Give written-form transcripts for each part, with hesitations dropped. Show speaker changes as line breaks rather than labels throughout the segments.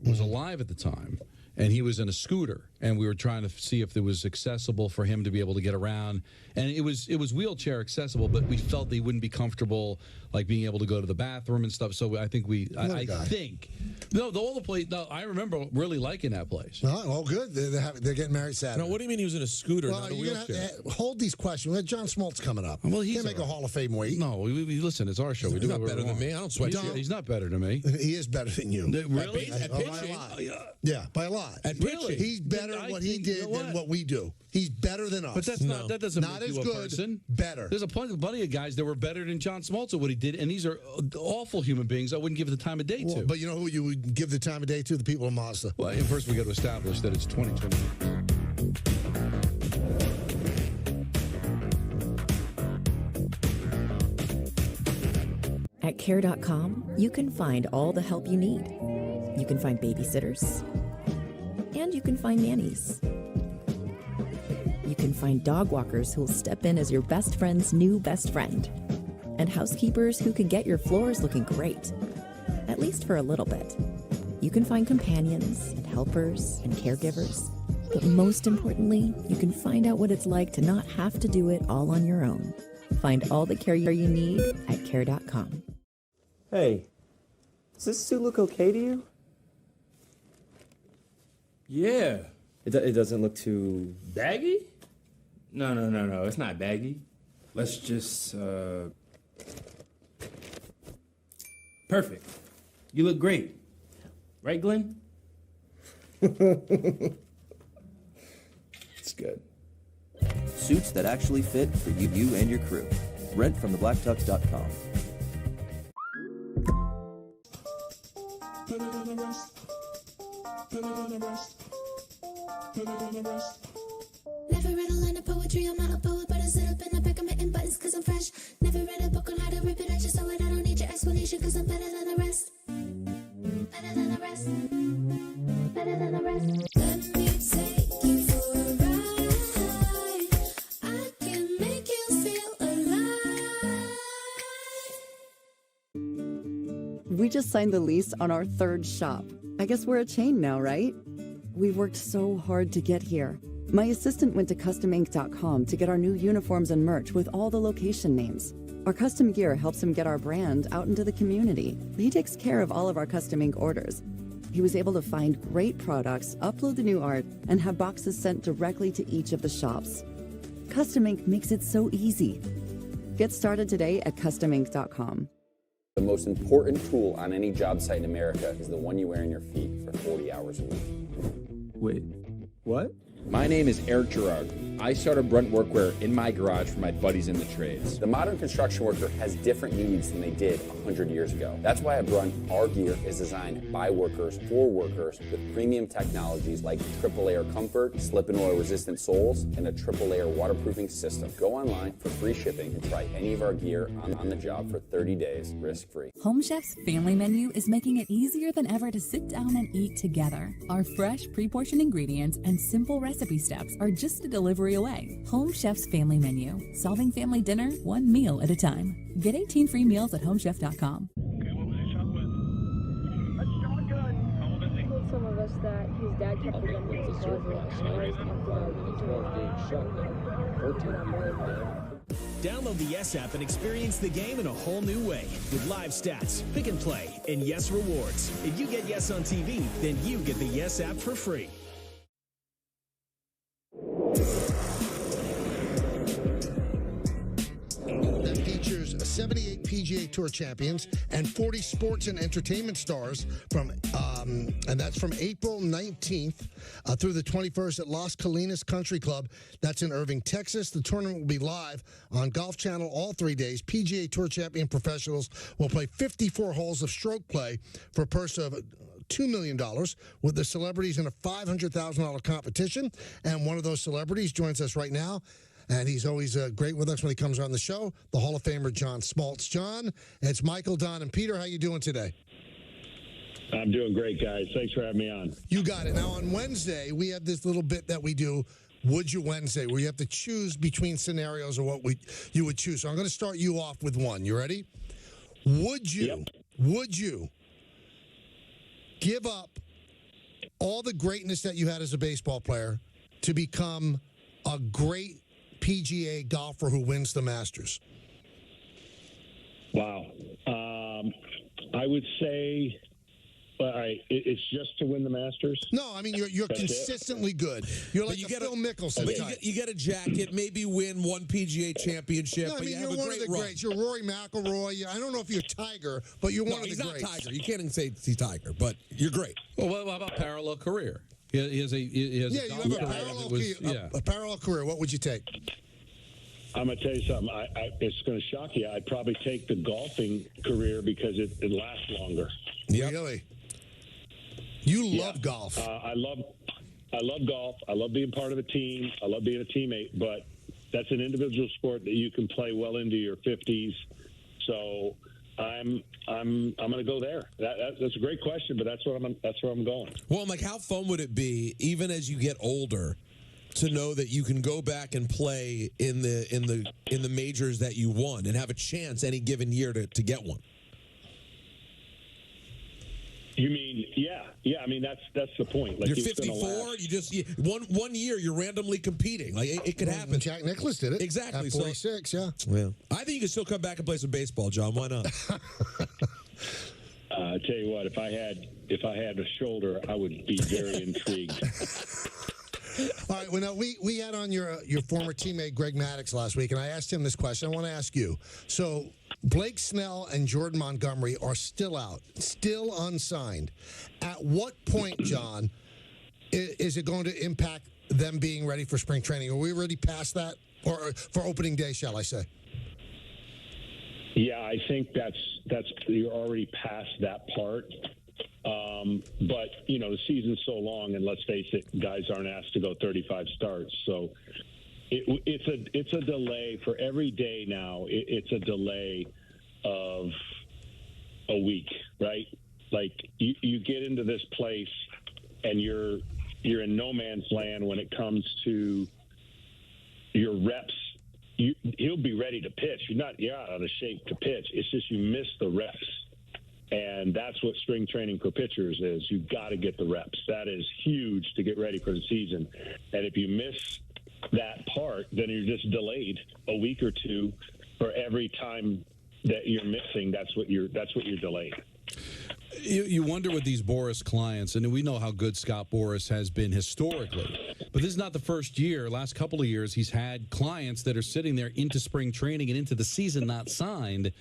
was alive at the time, and he was in a scooter, and we were trying to see if it was accessible for him to be able to get around, and it was wheelchair accessible, but we felt that he wouldn't be comfortable like being able to go to the bathroom and stuff. So I think I remember really liking that place.
Oh, good. They're getting married Saturday.
Now, what do you mean he was in a scooter,
Well,
not a
you're
wheelchair?
gonna hold these questions. We have John Smoltz coming up.
Well, he's
can't make a Hall of Fame wait.
No, we listen. It's our show. We do
He's not
whatever
better
we
than
want.
me. I don't sweat shit.
He's not better than me.
He is better than you.
Really?
At
By a
pitching?
lot. Yeah, by a lot.
At
Really?
pitching?
He's better at what he did than what we do. He's better than us.
But that's not. That doesn't
Not
make
as
you a
good,
person.
better.
There's a plenty of guys that were better than John Smoltz at what he did, and these are awful human beings. I wouldn't give the time of day to.
But you know who you would give the time of day to? The people of Mazda.
Well, first we got to establish that it's 2020.
At Care.com, you can find all the help you need. You can find babysitters, and you can find nannies. You can find dog walkers who'll step in as your best friend's new best friend, and housekeepers who can get your floors looking great, at least for a little bit. You can find companions and helpers and caregivers, but most importantly, you can find out what it's like to not have to do it all on your own. Find all the care you need at Care.com.
Hey, does this suit look okay to you?
Yeah.
It doesn't look too...
Baggy? No. It's not baggy. Let's just, Perfect. You look great. Right, Glenn?
It's good. Suits that actually fit for you and your crew. Rent from thebblacktux.com.
Put it on the rest. Put it on the rest. Put it on the rest.
Never read a line of poetry, I'm not a poet, but I sit up in the back of my buttons cause I'm fresh. Never read a book on how to rip it, I just saw it, I don't need your explanation cause I'm better than the rest. Better than the rest. Better than the rest. Let me take you for a ride. I can make you feel alive.
We just signed the lease on our third shop. I guess we're a chain now, right? We worked so hard to get here. My assistant went to CustomInc.com to get our new uniforms and merch with all the location names. Our custom gear helps him get our brand out into the community. He takes care of all of our Custom Ink orders. He was able to find great products, upload the new art, and have boxes sent directly to each of the shops. Custom Ink makes it so easy. Get started today at CustomInc.com.
The most important tool on any job site in America is the one you wear on your feet for 40 hours a week.
Wait, what?
My name is Eric Gerard. I started Brunt Workwear in my garage for my buddies in the trades. The modern construction worker has different needs than they did 100 years ago. That's why at Brunt, our gear is designed by workers for workers with premium technologies like triple layer comfort, slip and oil resistant soles, and a triple layer waterproofing system. Go online for free shipping and try any of our gear on the job for 30 days risk-free.
Home Chef's family menu is making it easier than ever to sit down and eat together. Our fresh, pre-portioned ingredients and simple recipe steps are just a delivery away. Home Chef's family menu, solving family dinner one meal at a time. Get 18 free meals at homechef.com.
Okay, what was he shot with? A shotgun. How old is he?
He told some of us that his dad kept the gun in his closet
Download the Yes app and experience the game in a whole new way with live stats, pick and play, and Yes rewards. If you get Yes on TV, then you get the Yes app for free.
That features 78 PGA Tour champions and 40 sports and entertainment stars and that's from April 19th through the 21st at Las Colinas Country Club. That's in Irving, Texas. The tournament will be live on Golf Channel all 3 days. PGA Tour champion professionals will play 54 holes of stroke play for a purse of $2 million with the celebrities in a $500,000 competition. And one of those celebrities joins us right now. And he's always great with us when he comes on the show, the Hall of Famer John Smoltz. John, it's Michael, Don, and Peter. How you doing today?
I'm doing great, guys. Thanks for having me on.
You got it. Now, on Wednesday, we have this little bit that we do, Would You Wednesday, where you have to choose between scenarios or what you would choose. So I'm going to start you off with one. You ready? Would you give up all the greatness that you had as a baseball player to become a great PGA golfer who wins the Masters?
Wow. I would say, all right, it's just to win the Masters?
No, I mean, you're
That's
consistently good. You're like Phil Mickelson.
But you get a jacket, maybe win one PGA championship.
No, I
but
mean,
you
you're
have a
one of
great
the
run.
greats. You're Rory McIlroy. I don't know if you're Tiger, but you're one of the
he's
greats.
not Tiger. You can't even say he's Tiger, but you're great.
Well, what about parallel career? He has a
you have
golf
a
career
parallel,
that was-
a parallel career. What would you take?
I'm going to tell you something. It's going to shock you. I'd probably take the golfing career because it lasts longer.
Really? You love golf.
I love golf. I love being part of a team. I love being a teammate. But that's an individual sport that you can play well into your 50s. So I'm going to go there. That's a great question, but that's where I'm going.
Well, I'm like, how fun would it be, even as you get older, to know that you can go back and play in the majors that you won and have a chance any given year to get one?
You mean, yeah. I mean, that's the point. Like,
You're 54. You just one year you're randomly competing. Like it could happen.
Jack Nicklaus did it
exactly.
at 46.
Yeah. I think you can still come back and play some baseball, John. Why not?
I tell you what, if I had a shoulder, I would be very intrigued.
All right. Well, now we had on your former teammate Greg Maddux last week, and I asked him this question. I want to ask you. So Blake Snell and Jordan Montgomery are still out, still unsigned. At what point, John, is it going to impact them being ready for spring training? Are we already past that, or for opening day, shall I say?
Yeah, I think that's you're already past that part. But the season's so long, and let's face it, guys aren't asked to go 35 starts. So it's a delay for every day now. It's a delay of a week, right? Like you get into this place, and you're in no man's land when it comes to your reps. He'll be ready to pitch. You're not out of shape to pitch. It's just you miss the reps. And that's what spring training for pitchers is. You've got to get the reps. That is huge to get ready for the season. And if you miss that part, then you're just delayed a week or two for every time that you're missing. That's what you're delayed.
You wonder with these Boras clients, and we know how good Scott Boras has been historically, but this is not the first year. Last couple of years, he's had clients that are sitting there into spring training and into the season not signed.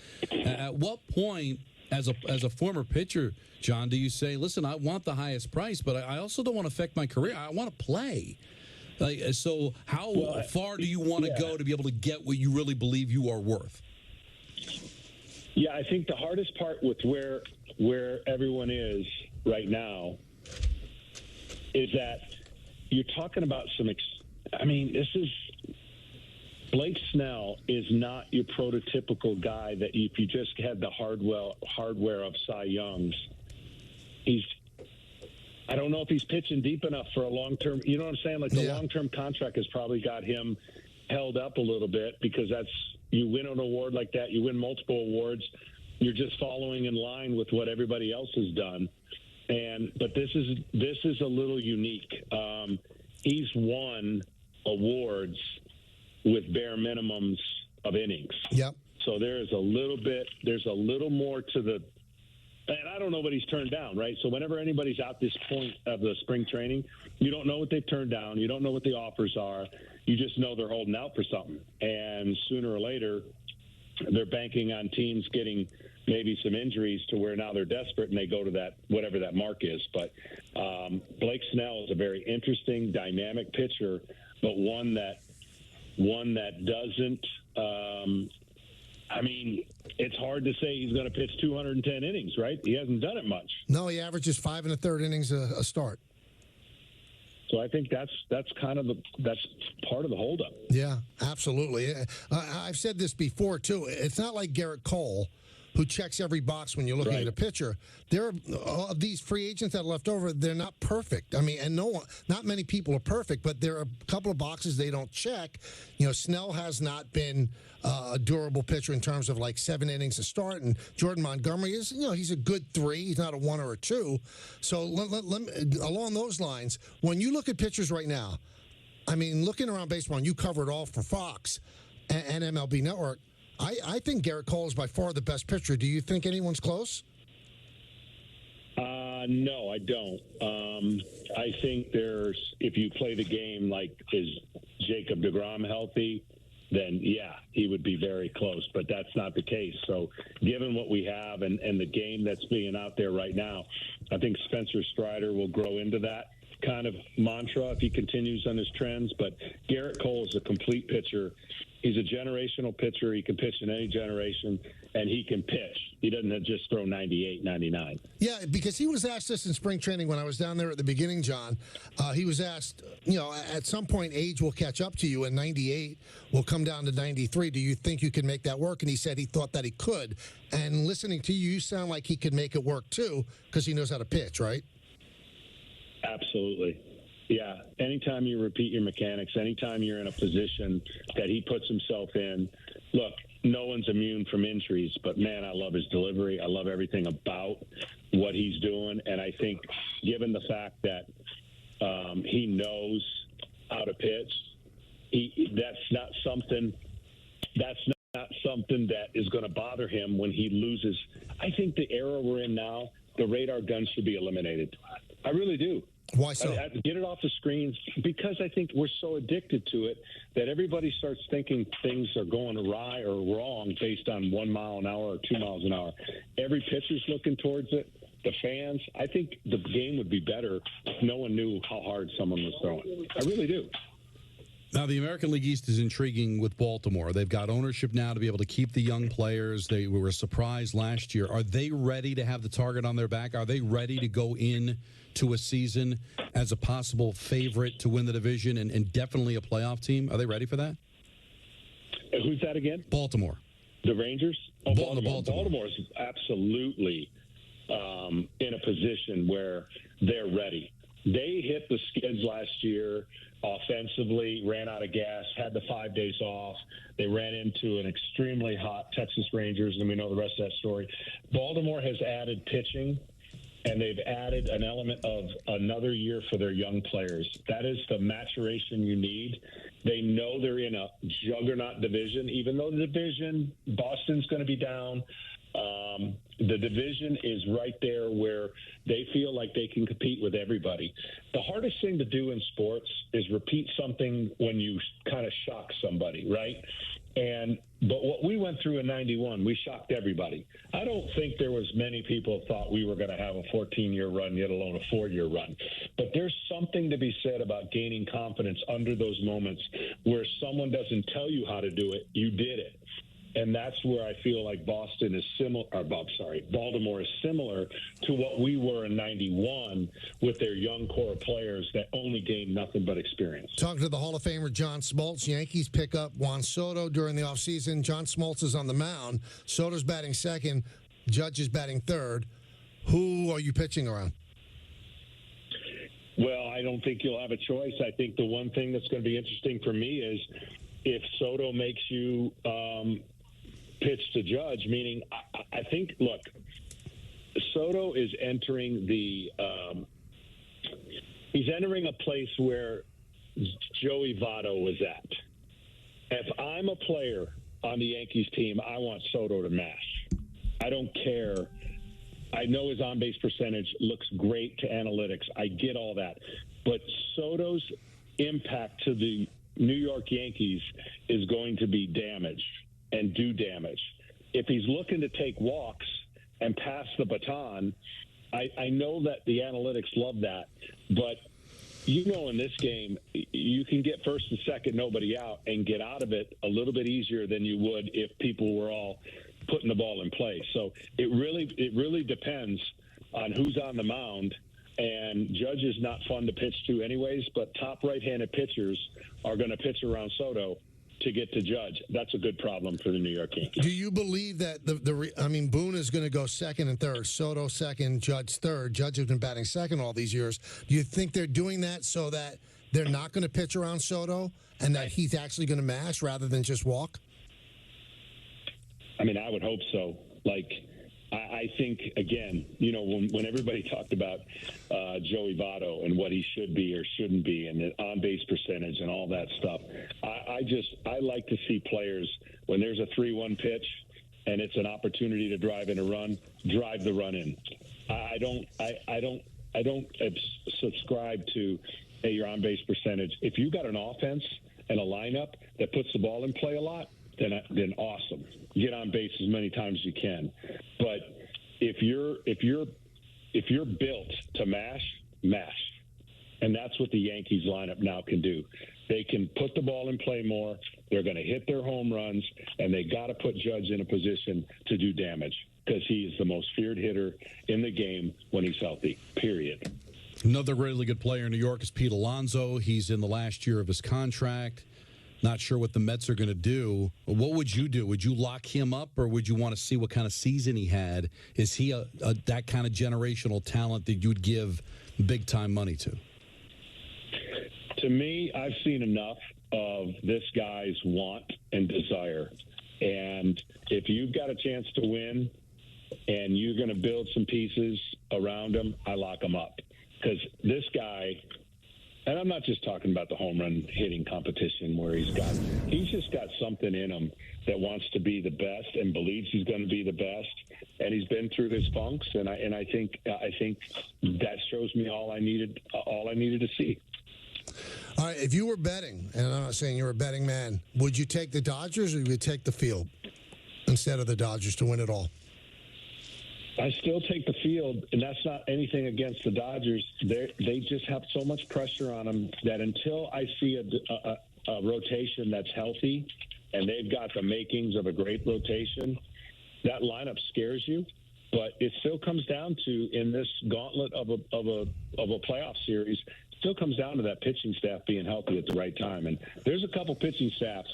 At what point, as a former pitcher, John, do you say, listen, I want the highest price, but I also don't want to affect my career. I want to play. So how far do you want to go to be able to get what you really believe you are worth?
Yeah, I think the hardest part with where everyone is right now is that you're talking about Blake Snell is not your prototypical guy that if you just had the hardware of Cy Young's, I don't know if he's pitching deep enough for a long-term, you know what I'm saying? Like the long-term contract has probably got him held up a little bit because you win an award like that, you win multiple awards, you're just following in line with what everybody else has done. But this is a little unique. He's won awards with bare minimums of innings.
Yep.
So there's a little more to the, and I don't know what he's turned down, right? So whenever anybody's out this point of the spring training, you don't know what they've turned down. You don't know what the offers are. You just know they're holding out for something. And sooner or later, they're banking on teams getting maybe some injuries to where now they're desperate and they go to that, whatever that mark is. But Blake Snell is a very interesting, dynamic pitcher, but one that doesn't, it's hard to say he's going to pitch 210 innings, right? He hasn't done it much.
No, he averages 5 1/3 innings a start.
So I think that's part of the holdup.
Yeah, absolutely. I've said this before, too. It's not like Garrett Cole, who checks every box when you're looking
Right.
at a pitcher. There are of these free agents that are left over. They're not perfect. I mean, and not many people are perfect, but there are a couple of boxes they don't check. Snell has not been a durable pitcher in terms of like 7 innings to start, and Jordan Montgomery is, he's a good 3. He's not a 1 or a 2. So along those lines, when you look at pitchers right now, I mean, looking around baseball, and you cover it all for Fox and MLB Network, I think Garrett Cole is by far the best pitcher. Do you think anyone's close?
No, I don't. I think if you play the game like, is Jacob deGrom healthy, then yeah, he would be very close, but that's not the case. So given what we have and the game that's being out there right now, I think Spencer Strider will grow into that kind of mantra if he continues on his trends. But Garrett Cole is a complete pitcher. He's a generational pitcher. He can pitch in any generation, and he can pitch. He doesn't just throw 98, 99.
Yeah, because he was asked this in spring training when I was down there at the beginning, John. He was asked, at some point age will catch up to you, and 98 will come down to 93. Do you think you can make that work? And he said he thought that he could. And listening to you, you sound like he could make it work, too, because he knows how to pitch, right?
Absolutely. Yeah. Anytime you repeat your mechanics, anytime you're in a position that he puts himself in, look, no one's immune from injuries, but man, I love his delivery. I love everything about what he's doing. And I think given the fact that he knows how to pitch, that's not something that is going to bother him when he loses. I think the era we're in now, the radar gun should be eliminated. I really do.
Why so?
Get it off the screens, because I think we're so addicted to it that everybody starts thinking things are going awry or wrong based on 1 mile an hour or 2 miles an hour. Every pitcher's looking towards it. The fans, I think the game would be better if no one knew how hard someone was throwing. I really do.
Now, the American League East is intriguing with Baltimore. They've got ownership now to be able to keep the young players. They were surprised last year. Are they ready to have the target on their back? Are they ready to go in to a season as a possible favorite to win the division and definitely a playoff team? Are they ready for that?
Who's that again?
Baltimore.
The Rangers? Oh,
Baltimore.
Baltimore's absolutely in a position where they're ready. They hit the skids last year offensively, ran out of gas, had the 5 days off. They ran into an extremely hot Texas Rangers, and we know the rest of that story. Baltimore has added pitching, and they've added an element of another year for their young players. That is the maturation you need. They know they're in a juggernaut division, even though the division, Boston's going to be down. The division is right there where they feel like they can compete with everybody. The hardest thing to do in sports is repeat something when you kind of shock somebody, right? But what we went through in 91, we shocked everybody. I don't think there was many people thought we were going to have a 14-year run, yet alone a 4-year run. But there's something to be said about gaining confidence under those moments where someone doesn't tell you how to do it, you did it. And that's where I feel like Baltimore is similar to what we were in 91 with their young core of players that only gained nothing but experience.
Talking to the Hall of Famer John Smoltz. Yankees pick up Juan Soto during the offseason. John Smoltz is on the mound. Soto's batting second. Judge is batting third. Who are you pitching around?
Well, I don't think you'll have a choice. I think the one thing that's going to be interesting for me is if Soto makes you pitch to Judge, meaning I think, look, Soto is entering he's entering a place where Joey Votto was at. If I'm a player on the Yankees team, I want Soto to mash. I don't care. I know his on-base percentage looks great to analytics. I get all that. But Soto's impact to the New York Yankees is going to be damage and do damage. If he's looking to take walks and pass the baton, I know that the analytics love that, but in this game, you can get first and second, nobody out, and get out of it a little bit easier than you would if people were all putting the ball in play. So it really depends on who's on the mound, and Judge is not fun to pitch to anyways, but top right-handed pitchers are going to pitch around Soto to get to Judge. That's a good problem for the New York Yankees.
Do you believe that Boone is going to go second and third, Soto second, Judge third? Judge has been batting second all these years. Do you think they're doing that so that they're not going to pitch around Soto and that he's actually going to mash rather than just walk?
I mean, I would hope so. Like, I think, again, you know, when everybody talked about Joey Votto and what he should be or shouldn't be and the on-base percentage and all that stuff, I like to see players, when there's a 3-1 pitch and it's an opportunity to drive in a run, drive the run in. I don't subscribe to, hey, your on-base percentage. If you got an offense and a lineup that puts the ball in play a lot, then awesome. Get on base as many times as you can. But if you're built to mash, and that's what the Yankees lineup now can do. They can put the ball in play more. They're going to hit their home runs, and they got to put Judge in a position to do damage because he is the most feared hitter in the game when he's healthy. Period.
Another really good player in New York is Pete Alonso. He's in the last year of his contract. Not sure what the Mets are going to do. What would you do? Would you lock him up, or would you want to see what kind of season he had? Is he that kind of generational talent that you'd give big-time money to?
To me, I've seen enough of this guy's want and desire. And if you've got a chance to win and you're going to build some pieces around him, I lock him up. Because this guy... And I'm not just talking about the home run hitting competition where he's just got something in him that wants to be the best and believes he's going to be the best. And he's been through his funks, and I think that shows me all I needed to see.
All right, if you were betting, and I'm not saying you're a betting man, would you take the Dodgers or would you take the field instead of the Dodgers to win it all?
I still take the field, and that's not anything against the Dodgers. They just have so much pressure on them that until I see a rotation that's healthy and they've got the makings of a great rotation, that lineup scares you. But it still comes down to, in this gauntlet of a playoff series, still comes down to that pitching staff being healthy at the right time. And there's a couple pitching staffs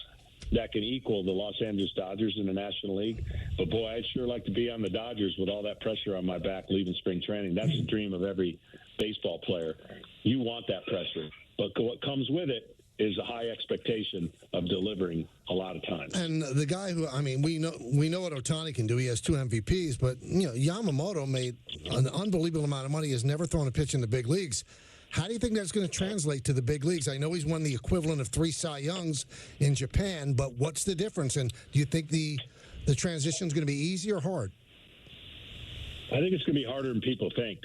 that can equal the Los Angeles Dodgers in the National League. But, boy, I'd sure like to be on the Dodgers with all that pressure on my back leaving spring training. That's the dream of every baseball player. You want that pressure. But what comes with it is a high expectation of delivering a lot of times.
And the guy who, I mean, we know what Ohtani can do. He has 2 MVPs. But, you know, Yamamoto made an unbelievable amount of money. He has never thrown a pitch in the big leagues. How do you think that's going to translate to the big leagues? I know he's won the equivalent of 3 Cy Youngs in Japan, but what's the difference? And do you think the transition is going to be easy or hard?
I think it's going to be harder than people think.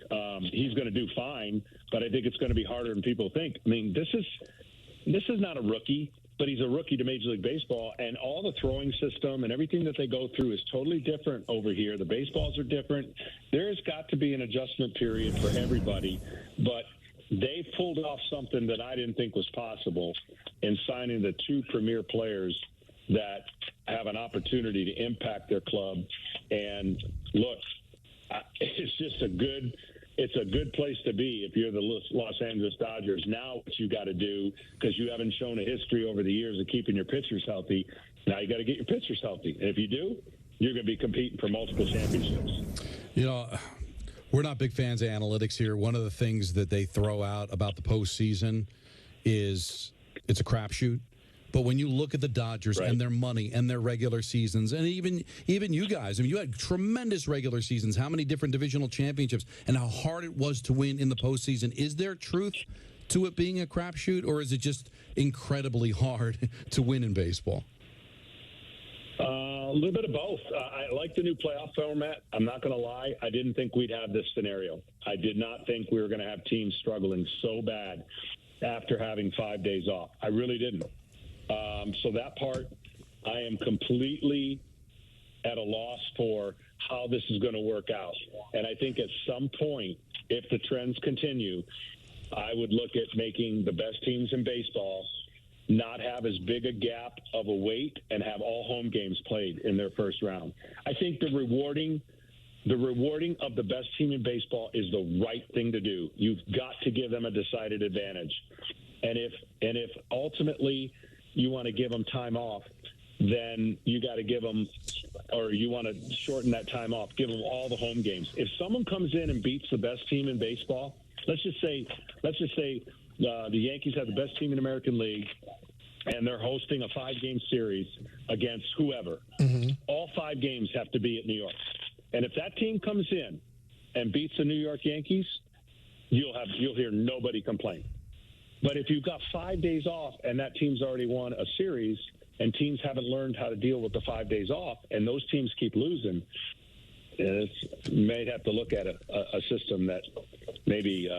He's going to do fine, but I think it's going to be harder than people think. I mean, this is not a rookie, but he's a rookie to Major League Baseball, and all the throwing system and everything that they go through is totally different over here. The baseballs are different. There's got to be an adjustment period for everybody, but they pulled off something that I didn't think was possible in signing the 2 premier players that have an opportunity to impact their club. And look, it's just a good place to be if you're the Los Angeles Dodgers. Now what you got to do, because you haven't shown a history over the years of keeping your pitchers healthy, now you got to get your pitchers healthy. And if you do, you're going to be competing for multiple championships.
You know, we're not big fans of analytics here. One of the things that they throw out about the postseason is it's a crapshoot. But when you look at the Dodgers and their money and their regular seasons, and even you guys, I mean, you had tremendous regular seasons, how many different divisional championships, and how hard it was to win in the postseason. Is there truth to it being a crapshoot, or is it just incredibly hard to win in baseball?
A little bit of both. I like the new playoff format. I'm not going to lie. I didn't think we'd have this scenario. I did not think we were going to have teams struggling so bad after having 5 days off. I really didn't. So that part, I am completely at a loss for how this is going to work out. And I think at some point, if the trends continue, I would look at making the best teams in baseball not have as big a gap of a wait and have all home games played in their first round. I think the rewarding of the best team in baseball is the right thing to do. You've got to give them a decided advantage. And if ultimately you want to give them time off, then you got to give them, or you want to shorten that time off, give them all the home games. If someone comes in and beats the best team in baseball, let's just say the Yankees have the best team in American League, and they're hosting a 5-game series against whoever.
Mm-hmm.
All 5 games have to be at New York. And if that team comes in and beats the New York Yankees, you'll hear nobody complain. But if you've got 5 days off and that team's already won a series, and teams haven't learned how to deal with the 5 days off, and those teams keep losing, you may have to look at a system that maybe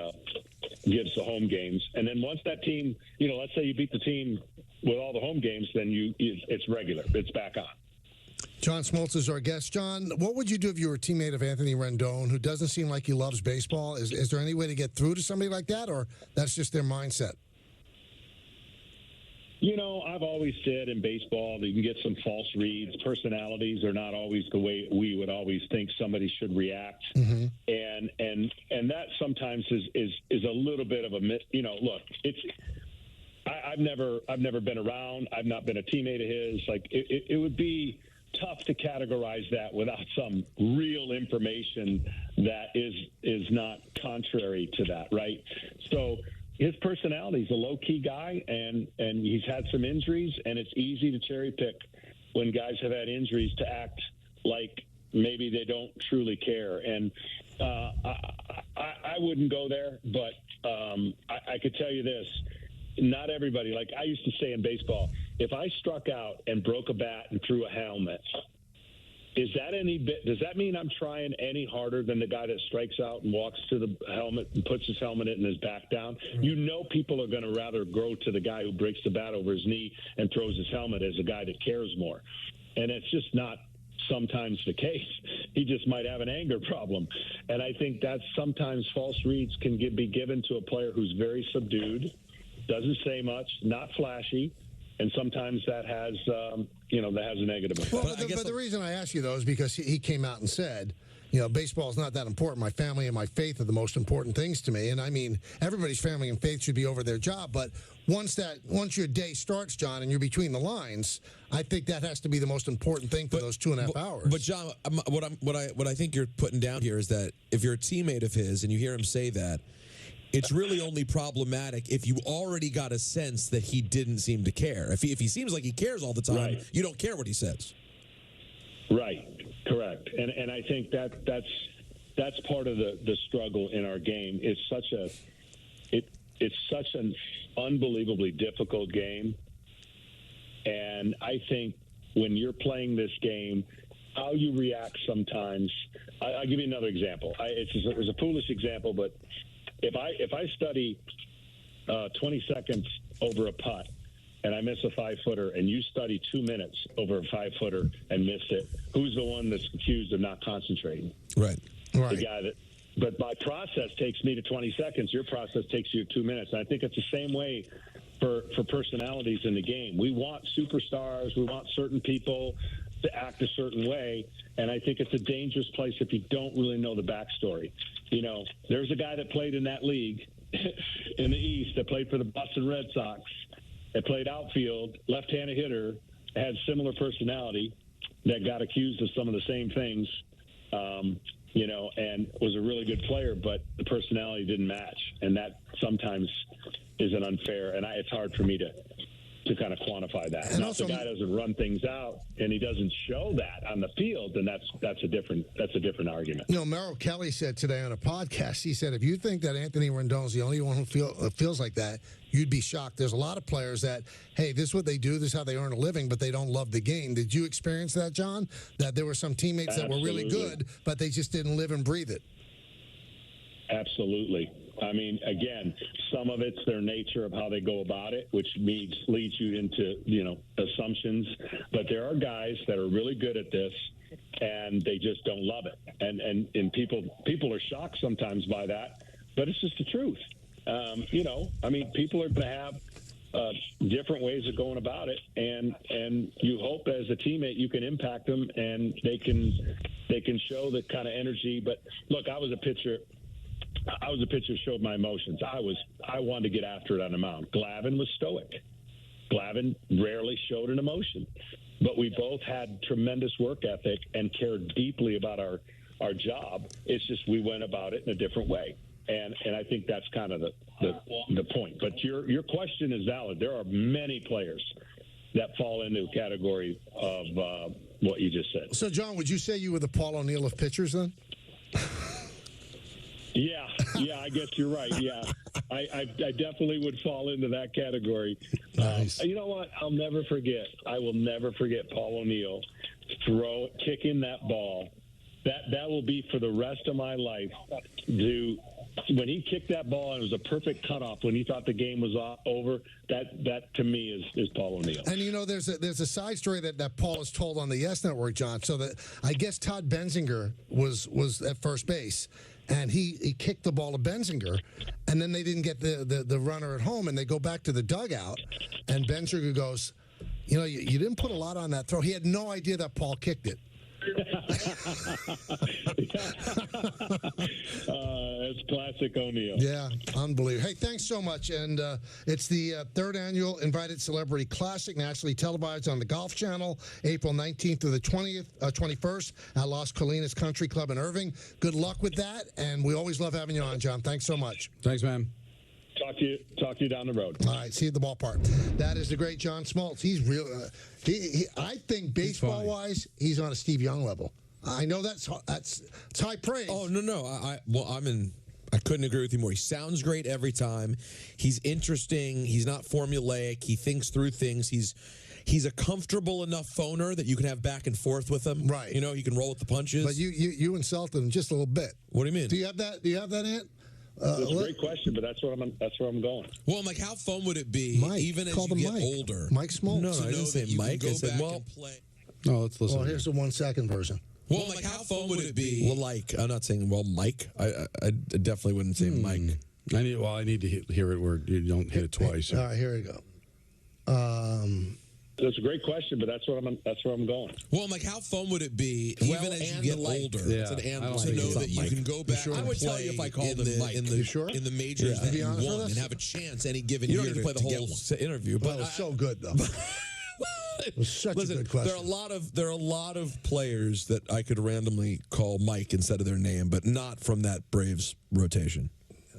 gives the home games. And then once that team, let's say you beat the team with all the home games, then it's regular. It's back on.
John Smoltz is our guest. John, what would you do if you were a teammate of Anthony Rendon, who doesn't seem like he loves baseball? Is there any way to get through to somebody like that, or that's just their mindset?
I've always said in baseball that you can get some false reads. Personalities are not always the way we would always think somebody should react.
Mm-hmm.
And that sometimes is a little bit of a myth. Look, I've never been around. I've not been a teammate of his. Like it would be tough to categorize that without some real information that is not contrary to that, right? So his personality is a low-key guy, and he's had some injuries, and it's easy to cherry-pick when guys have had injuries to act like maybe they don't truly care. And I wouldn't go there, but I could tell you this. Not everybody, like I used to say in baseball, if I struck out and broke a bat and threw a helmet, does that mean I'm trying any harder than the guy that strikes out and walks to the helmet and puts his helmet in and his back down? People are going to rather go to the guy who breaks the bat over his knee and throws his helmet as a guy that cares more. And it's just not sometimes the case. He just might have an anger problem. And I think that sometimes false reads can be given to a player who's very subdued, doesn't say much, not flashy, and sometimes that has, that has a negative effect.
Well, but the reason I ask you, though, is because he came out and said, baseball is not that important. My family and my faith are the most important things to me. And I mean, everybody's family and faith should be over their job. But once your day starts, John, and you're between the lines, I think that has to be the most important thing for those 2.5 hours.
But John, what I think you're putting down here is that if you're a teammate of his and you hear him say that, it's really only problematic if you already got a sense that he didn't seem to care. If he seems like he cares all the time, right, you don't care what he says.
Right. Correct. And I think that's part of the struggle in our game. It's such an unbelievably difficult game. And I think when you're playing this game, how you react sometimes. I'll give you another example. It's a foolish example, but if I study 20 seconds over a putt and I miss a 5-footer, and you study 2 minutes over a 5-footer and miss it, who's the one that's accused of not concentrating?
Right.
The guy that. But my process takes me to 20 seconds. Your process takes you 2 minutes. And I think it's the same way for personalities in the game. We want superstars. We want certain people to act a certain way. And I think it's a dangerous place if you don't really know the backstory. There's a guy that played in that league in the East that played for the Boston Red Sox, that played outfield, left-handed hitter, had similar personality, that got accused of some of the same things, and was a really good player, but the personality didn't match. And that sometimes isn't unfair, and it's hard for me to kind of quantify that. And also, if the guy doesn't run things out and he doesn't show that on the field, then that's a different argument.
Merrill Kelly said today on a podcast, he said, if you think that Anthony Rendon is the only one who feels like that, you'd be shocked. There's a lot of players that, hey, this is what they do, this is how they earn a living, but they don't love the game. Did you experience that, John? That there were some teammates that were really good, but they just didn't live and breathe it?
Absolutely. I mean, again, some of it's their nature of how they go about it, which leads you into, assumptions. But there are guys that are really good at this, and they just don't love it. And people are shocked sometimes by that, but it's just the truth. People are going to have different ways of going about it, and you hope as a teammate you can impact them and they can show that kind of energy. But look, I was a pitcher who showed my emotions. I wanted to get after it on the mound. Glavine was stoic. Glavin rarely showed an emotion. But we both had tremendous work ethic and cared deeply about our job. It's just we went about it in a different way. And I think that's kind of the point. But your question is valid. There are many players that fall into the category of what you just said.
So, John, would you say you were the Paul O'Neill of pitchers then?
Yeah, I guess you're right. Yeah, I definitely would fall into that category.
Nice.
You know what? I'll never forget. I will never forget Paul O'Neill kicking that ball. That will be for the rest of my life. When he kicked that ball and it was a perfect cutoff when he thought the game was over, that to me is Paul O'Neill.
And you know, there's a side story that Paul has told on the Yes Network, John. So that I guess Todd Benzinger was at first base, and he kicked the ball to Benzinger, and then they didn't get the runner at home, and they go back to the dugout, and Benzinger goes, you know, you didn't put a lot on that throw. He had no idea that Paul kicked it.
It's classic O'Neill.
Yeah, unbelievable. Hey, thanks so much. And it's the third annual Invited Celebrity Classic, nationally televised on the Golf Channel, April 19th through the 21st at Las Colinas Country Club in Irving. Good luck with that, and we always love having you on, John. Thanks so much.
Thanks, man.
Talk to you down the road.
All right, see you at the ballpark. That is the great John Smoltz. He's real. I think baseball-wise, he's on a Steve Young level. I know that's high praise.
Oh no! I couldn't agree with you more. He sounds great every time. He's interesting. He's not formulaic. He thinks through things. He's a comfortable enough phoner that you can have back and forth with him.
Right.
You know, he can roll with the punches.
But you insulted him just a little bit.
What do you mean?
Do you have that? Ant?
It's a great question, but that's where I'm going.
Well, I'm like, how fun would it be,
Mike,
even as you get
Mike.
older?
Mike Smoltz.
No, I didn't say Mike. I said, well,
no, let's listen.
Well, here's the 1 second version.
Well, like, how fun would it be? Well, like, I'm not saying, well, Mike. I definitely wouldn't say Mike.
I need to hear it where you don't hit it twice.
All right, here we go.
That's a great question, but that's where I'm going.
Well, I'm like, how fun would it be, even as you get older,
yeah,
to know that you can go back and play
tell you if I called
him
Mike.
In the majors that you won and have a chance any given year to play the whole interview.
But it was so good, though. It was such a good question.
There are a lot of players that I could randomly call Mike instead of their name, but not from that Braves rotation.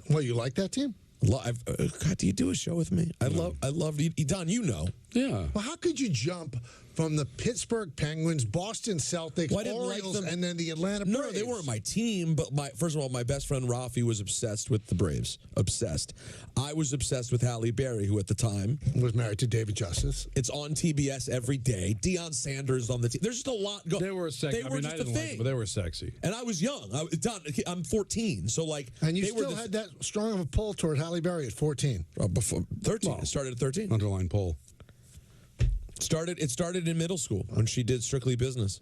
Well, you like that team?
God, do you do a show with me? I love Don. You know.
Yeah.
Well, how could you jump from the Pittsburgh Penguins, Boston Celtics, Orioles, and then the Atlanta Braves?
No, they weren't my team, but first of all, my best friend Rafi was obsessed with the Braves. Obsessed. I was obsessed with Halle Berry, who at the time
was married to David Justice.
It's on TBS every day. Deion Sanders on the team. There's just a lot going.
They were sexy.
They were just a thing.
Like them, but they were sexy.
And I was young. I'm 14, so like.
And you still had that strong of a pull toward Halle Berry at 14.
Before 13. It started at 13.
Underline pull.
It started in middle school when she did Strictly Business.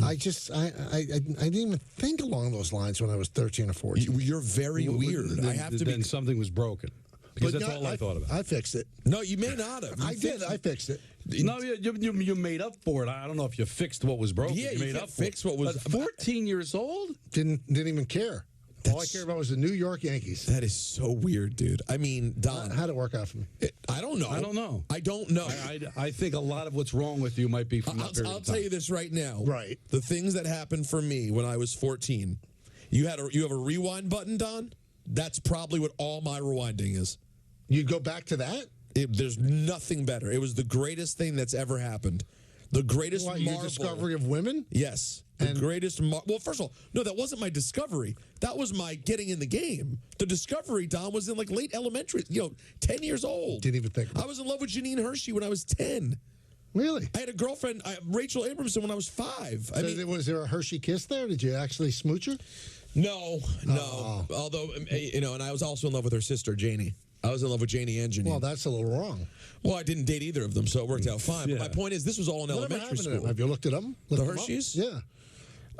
I didn't even think along those lines when I was 13 or 14.
You're very weird. I have to be.
Something was broken. Because that's all I thought about.
I fixed it.
No, you may not have.
I did. I fixed it.
No, you made up for it. I don't know if you fixed what was broken.
Yeah,
you made up for
fix what was.
14 years old?
Didn't even care. All I cared about was the New York Yankees.
That is so weird, dude. I mean, Don.
How'd it work out for me?
I don't know.
I don't know.
I
think a lot of what's wrong with you might be from that period
I'll
of time.
tell you this right now.
Right.
The things that happened for me when I was 14. You have a rewind button, Don? That's probably what all my rewinding is.
You'd go back to that?
There's nothing better. It was the greatest thing that's ever happened. The greatest marvel.
Your discovery of women?
Yes. The greatest well, first of all, no, that wasn't my discovery. That was my getting in the game. The discovery, Don, was in like late elementary, 10 years old.
Didn't even think.
I was in love with Janine Hershey when I was 10.
Really?
I had a girlfriend, Rachel Abramson, when I was 5.
Was there a Hershey kiss there? Did you actually smooch her?
No. Although, and I was also in love with her sister, Janie. I was in love with Janie and Janine.
Well, that's a little wrong.
Well, I didn't date either of them, so it worked out fine. Yeah. But my point is, this was all in elementary school.
Have you looked at them?
The Hershey's?
Yeah.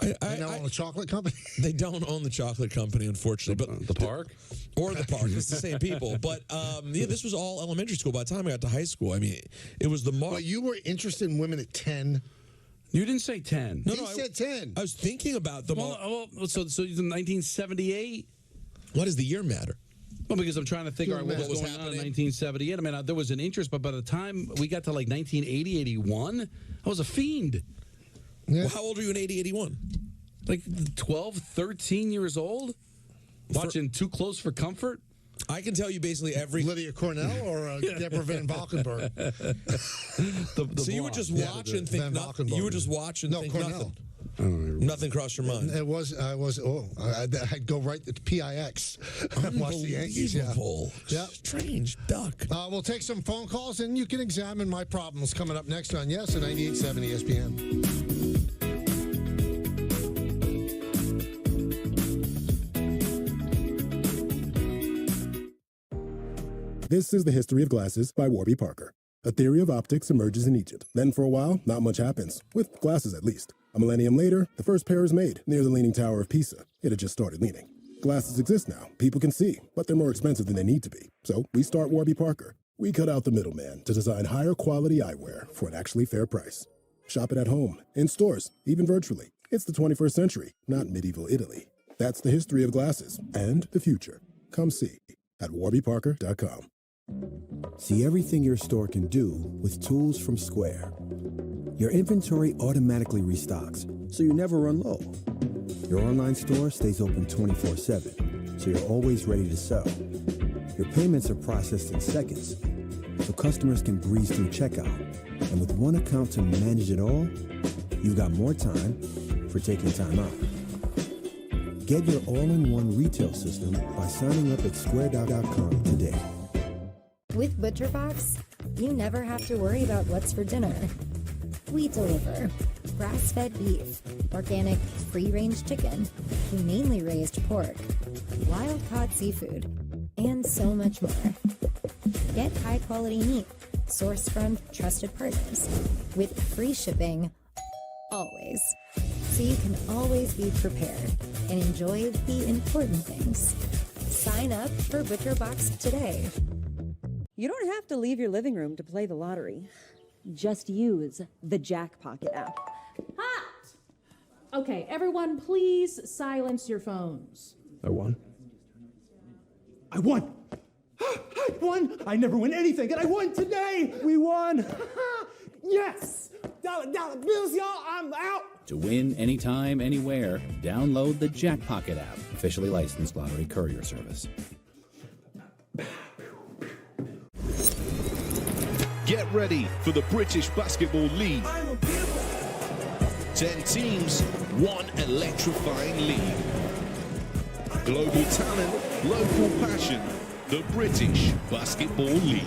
They
now own a chocolate company?
They don't own the chocolate company, unfortunately. But
the park?
Or the park. It's the same people. But, this was all elementary school. By the time I got to high school, it was the mark.
Well, you were interested in women at 10.
You didn't say 10.
No, he said 10.
I was thinking about them
all. So in 1978?
What does the year matter?
Well, because I'm trying to think, all right, what was going on in 1978? I mean, there was an interest, but by the time we got to like 1980, 81, I was a fiend.
Yeah. Well, how old were you in 80, 81?
Like 12, 13 years old? Watching Too Close for Comfort?
I can tell you basically every...
Lydia Cornell or Deborah Van Valkenburg?
So you were just watching, think nothing. You were just watching, think
Cornell.
nothing. Nothing crossed your mind.
I'd go right to PIX and watch the Yankees. Yeah.
Strange duck.
We'll take some phone calls and you can examine my problems coming up next on Yes at 98.7 ESPN.
This is The History of Glasses by Warby Parker. A theory of optics emerges in Egypt. Then for a while, not much happens, with glasses at least. A millennium later, the first pair is made near the Leaning Tower of Pisa. It had just started leaning. Glasses exist now. People can see, but they're more expensive than they need to be. So we start Warby Parker. We cut out the middleman to design higher quality eyewear for an actually fair price. Shop it at home, in stores, even virtually. It's the 21st century, not medieval Italy. That's the history of glasses and the future. Come see at warbyparker.com.
See everything your store can do with tools from Square. Your inventory automatically restocks, so you never run low. Your online store stays open 24/7, so you're always ready to sell. Your payments are processed in seconds, so customers can breeze through checkout. And with one account to manage it all, you've got more time for taking time out. Get your all-in-one retail system by signing up at square.com today.
With ButcherBox, you never have to worry about what's for dinner. We deliver grass-fed beef, organic, free-range chicken, humanely raised pork, wild-caught seafood, and so much more. Get high-quality meat sourced from trusted partners with free shipping always. So you can always be prepared and enjoy the important things. Sign up for ButcherBox today.
You don't have to leave your living room to play the lottery. Just use the Jackpocket app.
Hot! Okay, everyone, please silence your phones.
I won.
I won! I won! I never win anything, and I won today! We won! Yes! Dollar bills, y'all, I'm out!
To win anytime, anywhere, download the Jackpocket app, officially licensed lottery courier service.
Get ready for the British Basketball League. 10 teams, one electrifying league. Global talent, local passion. The British Basketball League.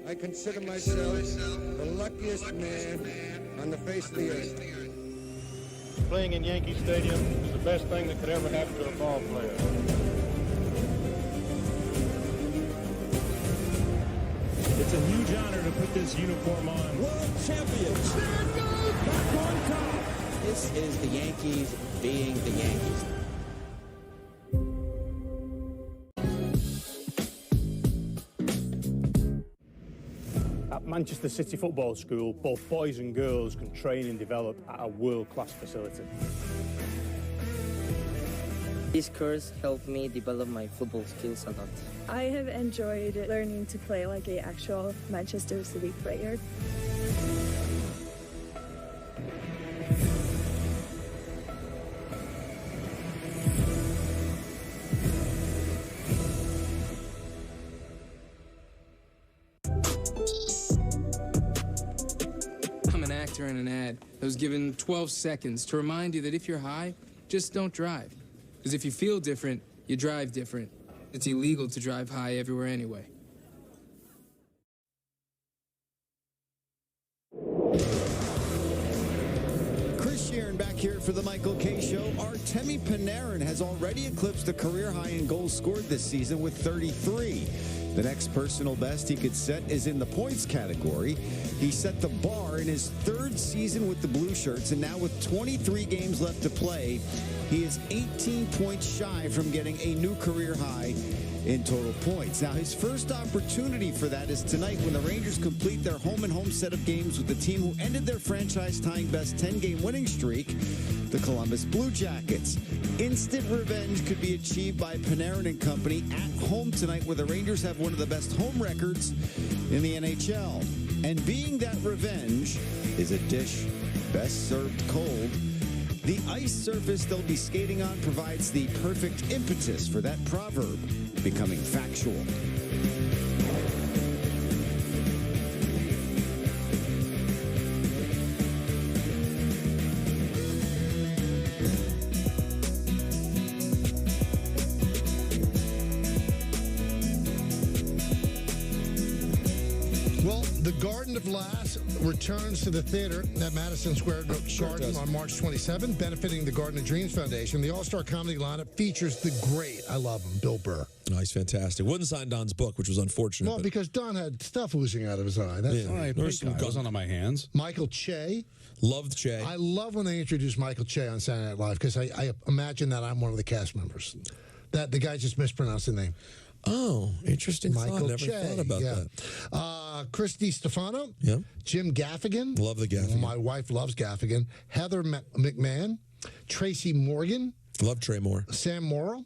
I consider myself the luckiest man on the face of the earth.
Playing in Yankee Stadium is the best thing that could ever happen to a ball player.
It's a huge honor to put this uniform on.
World champions. There it goes! Back on top.
This is the Yankees being the Yankees.
At Manchester City Football School, both boys and girls can train and develop at a world-class facility.
This course helped me develop my football skills a lot.
I have enjoyed learning to play like an actual Manchester City player.
I'm an actor in an ad that was given 12 seconds to remind you that if you're high, just don't drive. Because if you feel different, you drive different. It's illegal to drive high everywhere anyway.
Sheeran back here for the Michael K. Show. Artemi Panarin has already eclipsed the career high in goals scored this season with 33. The next personal best he could set is in the points category. He set the bar in his third season with the Blue Shirts, and now with 23 games left to play, he is 18 points shy from getting a new career high in total points. Now, his first opportunity for that is tonight when the Rangers complete their home-and-home set of games with the team who ended their franchise-tying best 10-game winning streak, the Columbus Blue Jackets. Instant revenge could be achieved by Panarin and company at home tonight, where the Rangers have one of the best home records in the NHL. And being that revenge is a dish best served cold, the ice surface they'll be skating on provides the perfect impetus for that proverb becoming factual.
Well, The Garden of Lass returns to the theater at Madison Square Garden on March 27, benefiting the Garden of Dreams Foundation. The all-star comedy lineup features the great, I love him, Bill Burr.
Oh, he's fantastic. Wouldn't sign Don's book, which was unfortunate.
Well, because Don had stuff oozing out of his eye. That's
all right. Goes on my hands.
Michael Che.
Loved Che.
I love when they introduce Michael Che on Saturday Night Live, because I imagine that I'm one of the cast members. That the guy just mispronounced the name.
Oh, interesting.
Michael
Never
Che.
thought about that.
Christy Stefano.
Yeah.
Jim Gaffigan.
Love the Gaffigan.
My wife loves Gaffigan. Heather McMahon. Tracy Morgan.
Love Trey Moore.
Sam Morrill.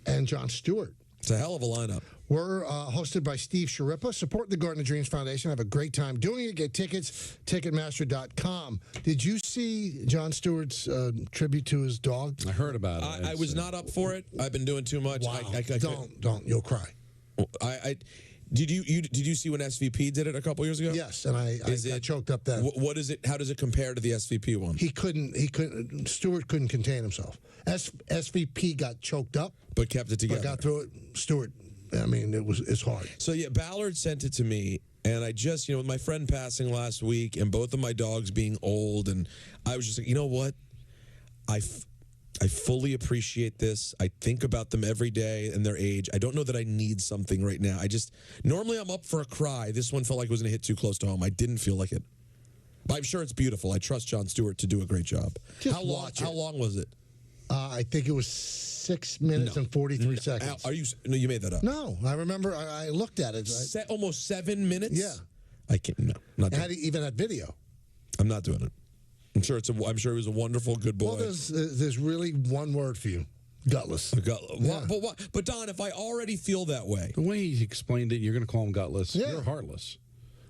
And Jon Stewart.
It's a hell of a lineup.
We're hosted by Steve Sharippa. Support the Garden of Dreams Foundation. Have a great time doing it. Get tickets, Ticketmaster.com. Did you see Jon Stewart's tribute to his dog?
I heard about it.
I was not up for it. I've been doing too much.
Wow. Don't. You'll cry.
Did you see when SVP did it a couple years ago?
Yes, and I got choked up then.
What is it? How does it compare to the SVP one?
He couldn't. Stewart couldn't contain himself. SVP got choked up,
but kept it together.
But got through it. Stewart. I mean, it's hard.
So yeah, Ballard sent it to me, and I just, with my friend passing last week, and both of my dogs being old, and I was just like, you know what, I fully appreciate this. I think about them every day and their age. I don't know that I need something right now. Normally I'm up for a cry. This one felt like it was going to hit too close to home. I didn't feel like it. But I'm sure it's beautiful. I trust Jon Stewart to do a great job.
Just watch it.
How long was it?
I think it was 6 minutes and 43 seconds.
No, you made that up.
No, I remember. I looked at it.
Almost 7 minutes.
Yeah,
I can't. No, not.
Even that video.
I'm not doing it. I'm sure he was a wonderful, good boy.
Well, there's really one word for you: gutless.
Yeah. But Don, if I already feel that way,
the way he explained it, you're going to call him gutless.
Yeah.
You're heartless.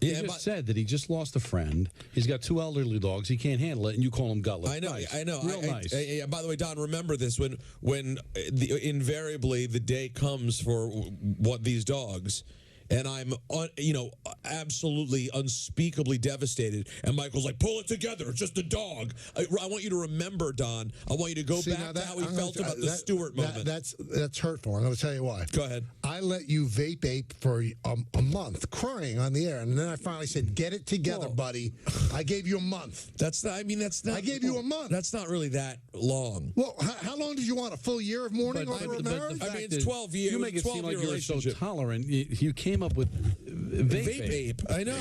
Yeah,
he just said that he just lost a friend. He's got 2 elderly dogs. He can't handle it, and you call him gutless.
I know.
Nice.
I know.
Real nice.
By the way, Don, remember this when invariably the day comes for what these dogs. And I'm, absolutely unspeakably devastated. And Michael's like, pull it together. It's just a dog. I want you to remember, Don. I want you to go back to how he felt about the Stewart moment.
That's hurtful. I'm going to tell you why.
Go ahead.
I let you vape ape for a month, crying on the air. And then I finally said, get it together, buddy. I gave you a month.
I
gave you a month.
That's not really that long.
Well, how long did you want? A full year of mourning over a marriage?
It's 12 years.
You make it seem like you're so
relationship.
tolerant. You came up with vape ape.
I know.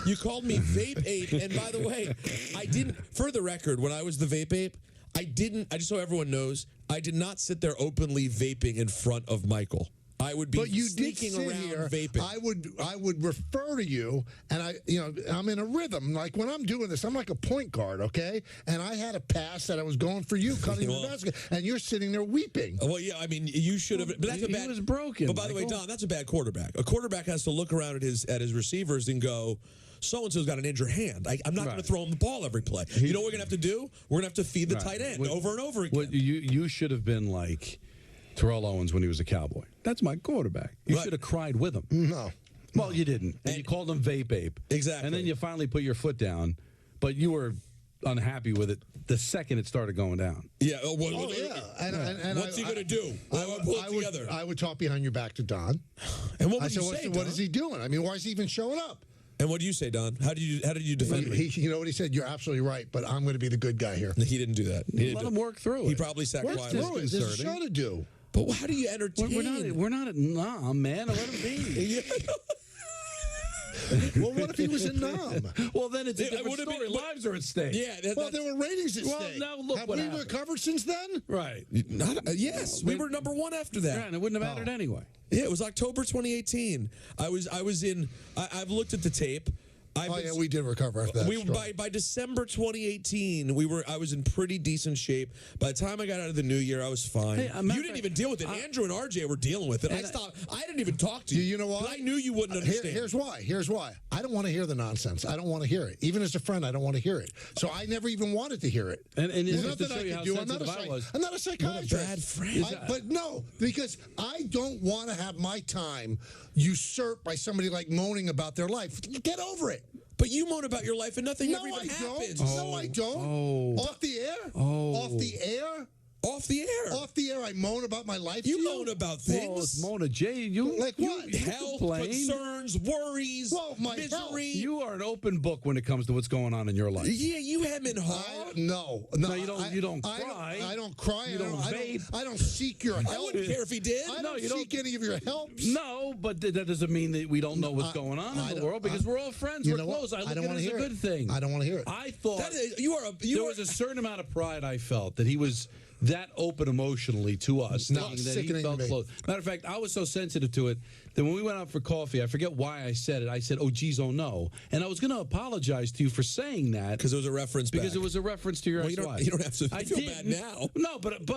You called me vape ape. And by the way, I didn't, for the record, when I was the vape ape, I just so everyone knows, I did not sit there openly vaping in front of Michael. I would be sneaking around vaping.
I would refer to you, and I'm in a rhythm. Like when I'm doing this, I'm like a point guard, okay? And I had a pass that I was going for you, cutting the basket, and you're sitting there weeping.
Well, yeah, I mean, you should have. But that's
he was broken.
But by the way, Don, that's a bad quarterback. A quarterback has to look around at his receivers and go, so-and-so's got an injured hand. I'm not going to throw him the ball every play. You know what we're going to have to do? We're going to have to feed the tight end over and over again.
You should have been like Terrell Owens when he was a Cowboy. That's my quarterback. You should have cried with him.
No.
Well, you didn't. And you called him vape ape.
Exactly.
And then you finally put your foot down, but you were unhappy with it the second it started going down.
Yeah.
And
what's he going to do?
I would talk behind your back to Don.
And what would
I said,
you say,
what is he doing? I mean, why is he even showing up?
And what do you say, Don? How did you defend me?
You know what he said? You're absolutely right, but I'm going to be the good guy here.
He didn't do that.
Let him work through it.
He probably sat
Work
quietly.
through it. There's a show to do.
But how do you entertain?
We're not at Nam, man. Let him be.
Well, what if he was in Nam?
Well, then it's a different story. Lives are at stake.
Yeah.
Well, there were ratings at stake.
Now look
have
what
we
happened.
recovered since then?
Right.
Yes, we were number 1 after that.
Right, and it wouldn't have mattered anyway.
Yeah, it was October 2018. I've looked at the tape.
We did recover after that.
By December 2018, I was in pretty decent shape. By the time I got out of the new year, I was fine.
Hey,
you didn't even deal with it. Andrew and RJ were dealing with it. I didn't even talk to you.
You know why?
I knew you wouldn't understand.
Here's why. I don't want to hear the nonsense. I don't want to hear it. Even as a friend, I don't want to hear it. So I never even wanted to hear it.
And
there's
just to
nothing
show
I
you
can
how
do. I'm not a psychiatrist.
What a bad friend.
But no, because I don't want to have my time usurped by somebody like moaning about their life. Get over it.
But you moan about your life and nothing ever even happens.
No, I don't. Off the air? Off the air?
Off the air.
Off the air, I moan about my life.
You moan about things.
Well, it's Mona J. You
like what?
Health, concerns, worries, misery.
Health.
You are an open book when it comes to what's going on in your life.
Yeah, you hem and haw.
No,
you don't cry.
I don't cry.
You don't vape.
I don't seek your help.
I wouldn't care if he did.
I don't seek any of your helps.
No, but that doesn't mean that we don't know what's going on in the world because we're all friends. We're close. I look at it as a good thing.
I don't want to hear it.
I thought
there
was a certain amount of pride I felt that he was that open emotionally to us, thinking that he felt close. Matter of fact, I was so sensitive to it that when we went out for coffee, I forget why I said it. I said, "Oh, geez, oh no," and I was going to apologize to you for saying that
because it was a reference.
Because it was a reference to your ex-wife.
You don't have to feel bad now.
No, but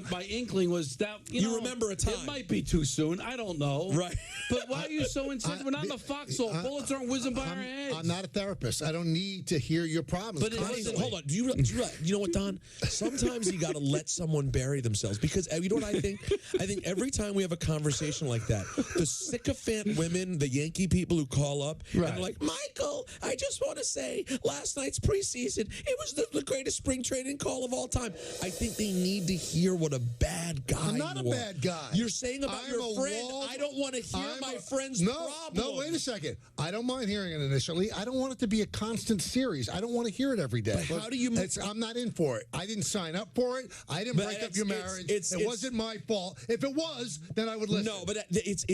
my inkling was that you
remember a time.
It might be too soon. I don't know.
Right.
But why are you so insensitive? We're not in the foxhole. Bullets aren't whizzing by our heads.
I'm not a therapist. I don't need to hear your problems.
But hold on. Do you know what, Don? Sometimes you got to let someone bury themselves because you know what I think? I think every time we have a conversation like that, the sycophant women, the Yankee people who call up and they're like, Michael, I just want to say last night's preseason, it was the greatest spring training call of all time. I think they need to hear what a bad guy
I'm not a bad guy.
You're saying about your friend, I don't want to hear my friend's problem.
No, wait a second. I don't mind hearing it initially. I don't want it to be a constant series. I don't want to hear it every day.
But how do you...
I'm not in for it. I didn't sign up for it. I didn't break up your marriage. It wasn't my fault. If it was, then I would listen.
No, but it's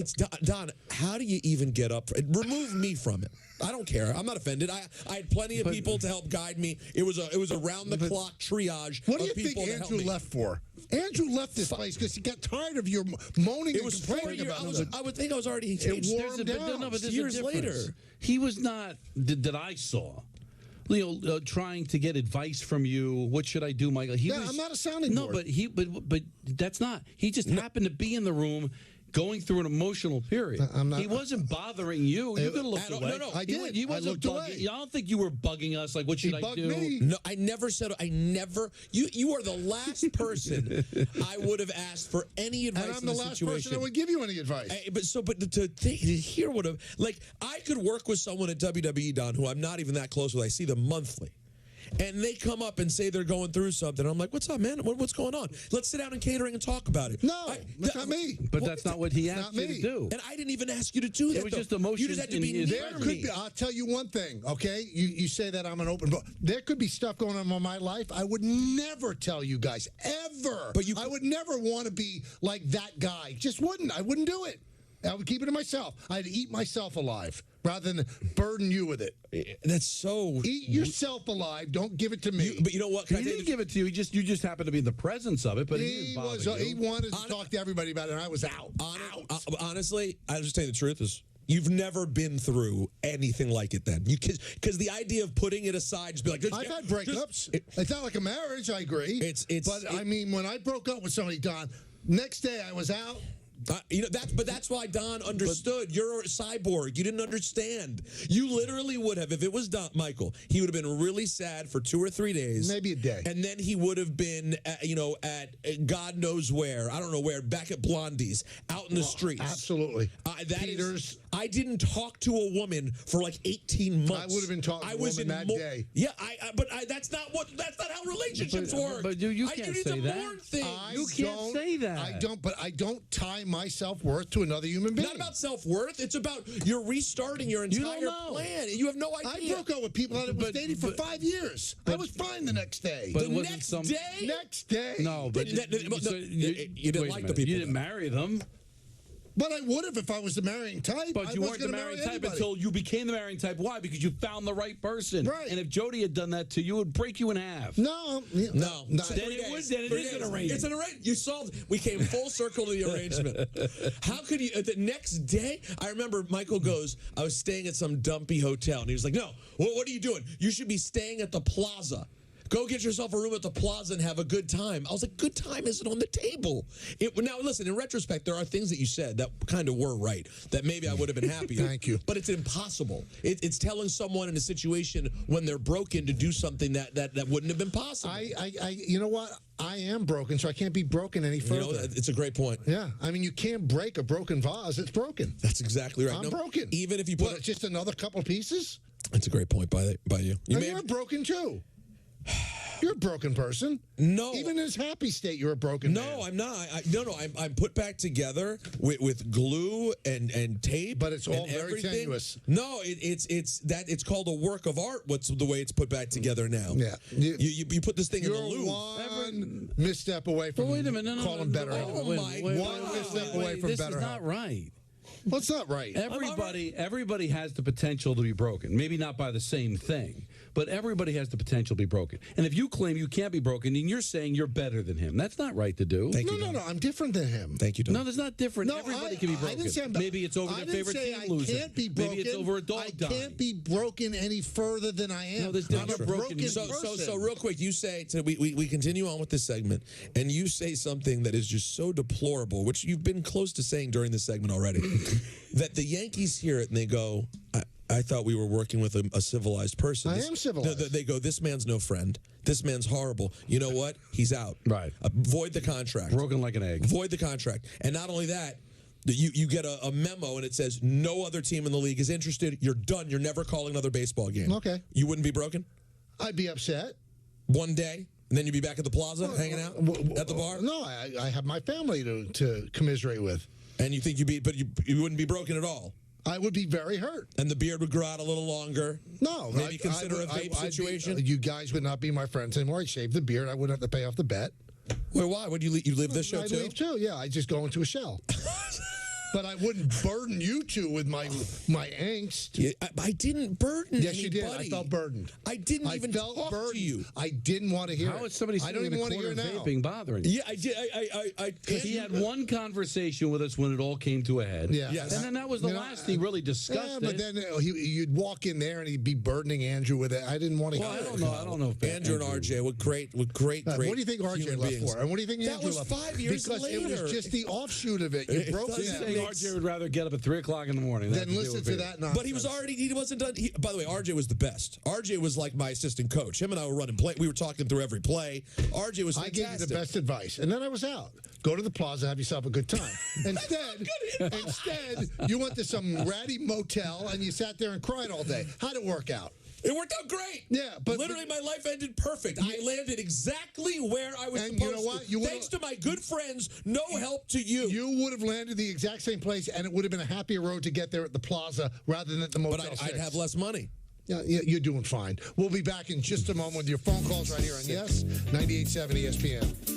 Don, how do you even get up? Remove me from it. I don't care. I'm not offended. I had plenty of people to help guide me. It was a round the clock triage.
What do you think Andrew left for? Andrew left this place because he got tired of your moaning and complaining about it.
I would think I was already engaged.
It wore him down.
No, but there's
years later.
He was not that I saw. Trying to get advice from you. What should I do, Michael?
I'm not a sounding board.
No, but that's not. He just happened to be in the room going through an emotional period. He wasn't bothering you. You could have looked away.
No, I did.
He wasn't
I looked away.
I don't think you were bugging us. Like, what should I do?
Me.
No, I never said. You are the last person I would have asked for any advice.
And I'm
in
the
this
last
situation.
person that would give you any advice.
But to hear what I could work with someone at WWE, Don, who I'm not even that close with. I see them monthly. And they come up and say they're going through something. I'm like, what's up, man? What's going on? Let's sit down in catering and talk about it.
No, that's not me.
But that's not what he asked you to do.
And I didn't even ask you to do that.
It was just emotion.
You just had to be
there. Could be. I'll tell you one thing, okay? You say that I'm an open book. There could be stuff going on in my life I would never tell you guys, ever. But I would never want to be like that guy. Just wouldn't. I wouldn't do it. I would keep it to myself. I'd eat myself alive rather than burden you with it.
That's so...
Eat yourself alive. Don't give it to me.
But you know what?
He didn't give it to you. You just happened to be in the presence of it, but he
wanted to talk to everybody about it, and I was out.
Honestly, I'll just tell you the truth is, you've never been through anything like it then. Because the idea of putting it aside, just be like...
I've had breakups. It's not like a marriage, I agree. I mean, when I broke up with somebody, Don, next day I was out...
that's why Don understood. You're a cyborg. You didn't understand. You literally would have, if it was Don, Michael, he would have been really sad for 2 or 3 days,
maybe a day,
and then he would have been, at God knows where. I don't know where. Back at Blondie's, out in the streets.
Absolutely.
Peters. I didn't talk to a woman for like 18 months.
I would have been talking to a woman that day.
Yeah, but that's not how relationships work.
But you can't say that.
Mourn things.
You can't say that.
I don't. But I don't tie my self-worth to another human being.
Not about self-worth. It's about you're restarting your entire plan. You have no idea.
I broke up with people that I was dating for 5 years. I was fine the next day.
But
the next day?
Next day.
No, but
you didn't like the people.
You didn't marry them.
But I would have if I was the marrying type.
But you weren't the marrying type until you became the marrying type. Why? Because you found the right person.
Right.
And if Jody had done that to you, it would break you in half.
No.
Then it is an arrangement.
It's an arrangement. You solved. We came full circle to the arrangement. How could you? The next day, I remember Michael goes, I was staying at some dumpy hotel, and he was like, no, what are you doing? You should be staying at the Plaza. Go get yourself a room at the Plaza and have a good time. I was like, good time isn't on the table. Now, listen, in retrospect, there are things that you said that kind of were right, that maybe I would have been happy.
Thank you.
But it's impossible. It's telling someone in a situation when they're broken to do something that wouldn't have been possible.
You know what? I am broken, so I can't be broken any further.
You know, it's a great point.
Yeah. I mean, you can't break a broken vase. It's broken.
That's exactly right.
I'm broken.
Even if you put
just another couple pieces?
That's a great point by you.
You're broken, too. You're a broken person.
No.
Even in his happy state, you're a broken man.
No, I'm not. I'm put back together with glue and tape.
But it's all very
everything.
tenuous.
No, it's called a work of art. What's the way it's put back together now?
Yeah.
You put this thing in the
You're
Louvre.
one misstep away from
wait a minute.
calling better.
One
misstep away from
this
better.
This is not right.
Well, it's not right.
Everybody has the potential to be broken. Maybe not by the same thing, but everybody has the potential to be broken. And if you claim you can't be broken, then you're saying you're better than him. That's not right to do.
No, I'm different than him.
Thank you, Don.
No, that's not different.
No,
everybody can be broken.
I didn't say
Maybe it's over their favorite team losing.
I can't be broken.
Maybe it's over a dog dying.
I can't be broken any further than I am.
No, there's
I'm a
broken
person.
So real quick, you say we continue on with this segment, and you say something that is just so deplorable, which you've been close to saying during this segment already, that the Yankees hear it and they go, I thought we were working with a civilized person.
I am civilized.
They go, this man's no friend. This man's horrible. You know what? He's out.
Right.
Void the contract.
Broken like an egg.
Void the contract. And not only that, you get a memo and it says no other team in the league is interested. You're done. You're never calling another baseball game.
Okay.
You wouldn't be broken?
I'd be upset.
One day? And then you'd be back at the Plaza hanging out at the bar?
No, I have my family to commiserate with.
And you think but you wouldn't be broken at all?
I would be very hurt.
And the beard would grow out a little longer?
No.
Maybe consider a vape situation?
You guys would not be my friends anymore. I'd shave the beard. I wouldn't have to pay off the bet.
Wait, why? Would you live this show,
I'd
too?
leave, too. Yeah, I'd just go into a shell. But I wouldn't burden you two with my angst.
Yeah, I didn't burden
Yes,
anybody.
you did. I felt burdened.
I didn't even talk to you.
I didn't want to hear it.
How is somebody
I don't even want to hear it now.
vaping bothering you?
Yeah, I did.
He had one conversation with us when it all came to a head.
Yeah.
Yes.
And then that was the last he really discussed
Yeah, but then you'd walk in there and he'd be burdening Andrew with it. I didn't want to hear it.
I don't know if
Andrew and RJ were great. What do you
think RJ left for? And what do you think Andrew left for?
That was 5 years
because
later.
Because it was just the offshoot of it. You broke
He's
it.
saying RJ would rather get up at 3 o'clock in the morning.
Then listen to that nonsense.
But he wasn't done. By the way, RJ was the best. RJ was like my assistant coach. Him and I were running play. We were talking through every play. RJ was fantastic.
I gave you the best advice. And then I was out. Go to the Plaza, have yourself a good time. Instead, you went to some ratty motel and you sat there and cried all day. How'd it work out?
It worked out great.
Yeah, but
literally my life ended perfect. I landed exactly where I was supposed
you know what?
to. Thanks to my good friends, no help to you.
You would have landed the exact same place, and it would have been a happier road to get there at the Plaza rather than at the Motel 6.
But I'd have less money.
Yeah, you're doing fine. We'll be back in just a moment with your phone calls right here on Yes 98.7 ESPN.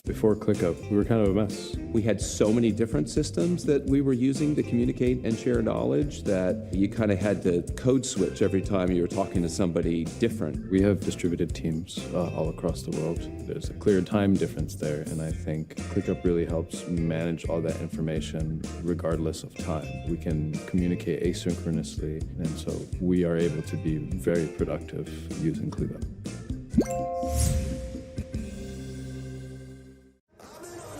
Before ClickUp, we were kind of a mess. We had so many different systems that we were using to communicate and share knowledge that you kind of had to code switch every time you were talking to somebody different.
We have distributed teams all across the world. There's a clear time difference there, and I think ClickUp really helps manage all that information regardless of time. We can communicate asynchronously, and so we are able to be very productive using ClickUp.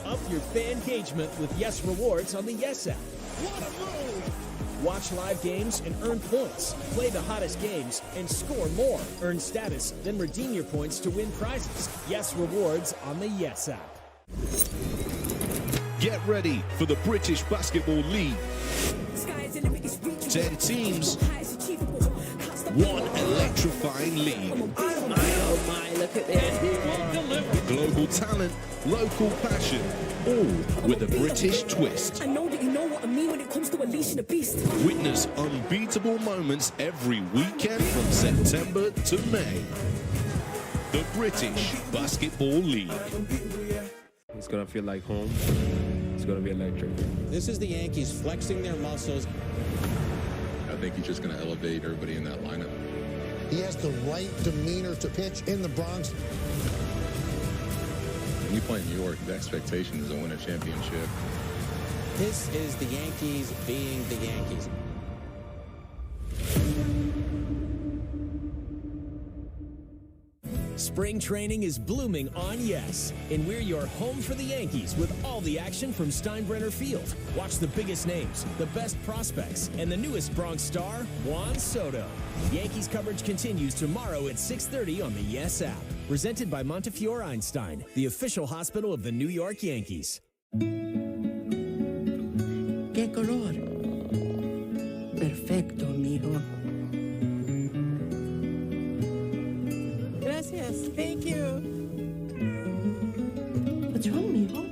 Up your fan engagement with Yes Rewards on the Yes app.
What a move!
Watch live games and earn points. Play the hottest games and score more. Earn status, then redeem your points to win prizes. Yes Rewards on the Yes app.
Get ready for the British Basketball League. 10 teams, one electrifying league.
oh my, look at this.
And he will deliver. Global talent, local passion, all with a British twist.
I know that you know what I mean when it comes to unleashing the beast.
Witness unbeatable moments every weekend from September to May. The British Basketball League.
It's going to feel like home. It's going to be electric.
This is the Yankees flexing their muscles.
I think he's just going to elevate everybody in that lineup.
He has the right demeanor to pitch in the Bronx.
When you play in New York, the expectation is to win a championship.
This is the Yankees being the Yankees.
Spring training is blooming on Yes, and we're your home for the Yankees with all the action from Steinbrenner Field. Watch the biggest names, the best prospects, and the newest Bronx star, Juan Soto. Yankees coverage continues tomorrow at 6:30 on the Yes app. Presented by Montefiore Einstein, the official hospital of the New York Yankees.
¿Qué color? Perfecto, amigo. Gracias. Thank you. What's wrong, mijo?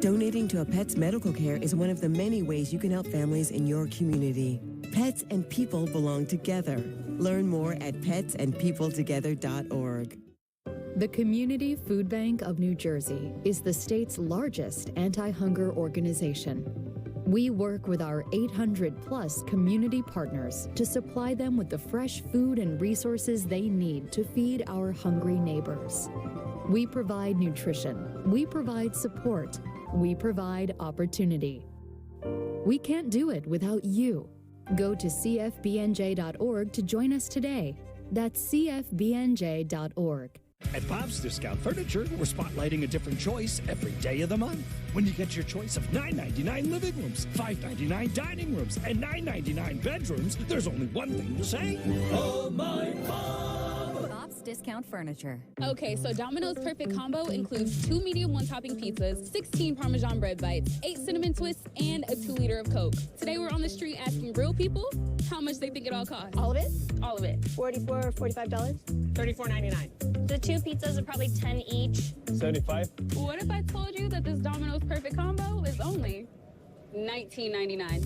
Donating to a pet's medical care is one of the many ways you can help families in your community. Pets and people belong together. Learn more at petsandpeopletogether.org.
The Community Food Bank of New Jersey is the state's largest anti-hunger organization. We work with our 800-plus community partners to supply them with the fresh food and resources they need to feed our hungry neighbors. We provide nutrition. We provide support. We provide opportunity. We can't do it without you. Go to cfbnj.org to join us today. That's cfbnj.org.
At Bob's Discount Furniture, we're spotlighting a different choice every day of the month. When you get your choice of $9.99 living rooms, $5.99 dining rooms, and $9.99 bedrooms, there's only one thing to say. Oh, my Bob!
Bob's Discount Furniture.
Okay, so Domino's Perfect Combo includes 2 medium one-topping pizzas, 16 Parmesan bread bites, 8 cinnamon twists, and a 2-liter of Coke. Today we're on the street asking real people how much they think it all costs.
All of it?
All of it.
$44, $45?
$34.99.
The 2 pizzas are probably 10 each.
75.
What if I told you that this Domino's Perfect Combo is only $19.99?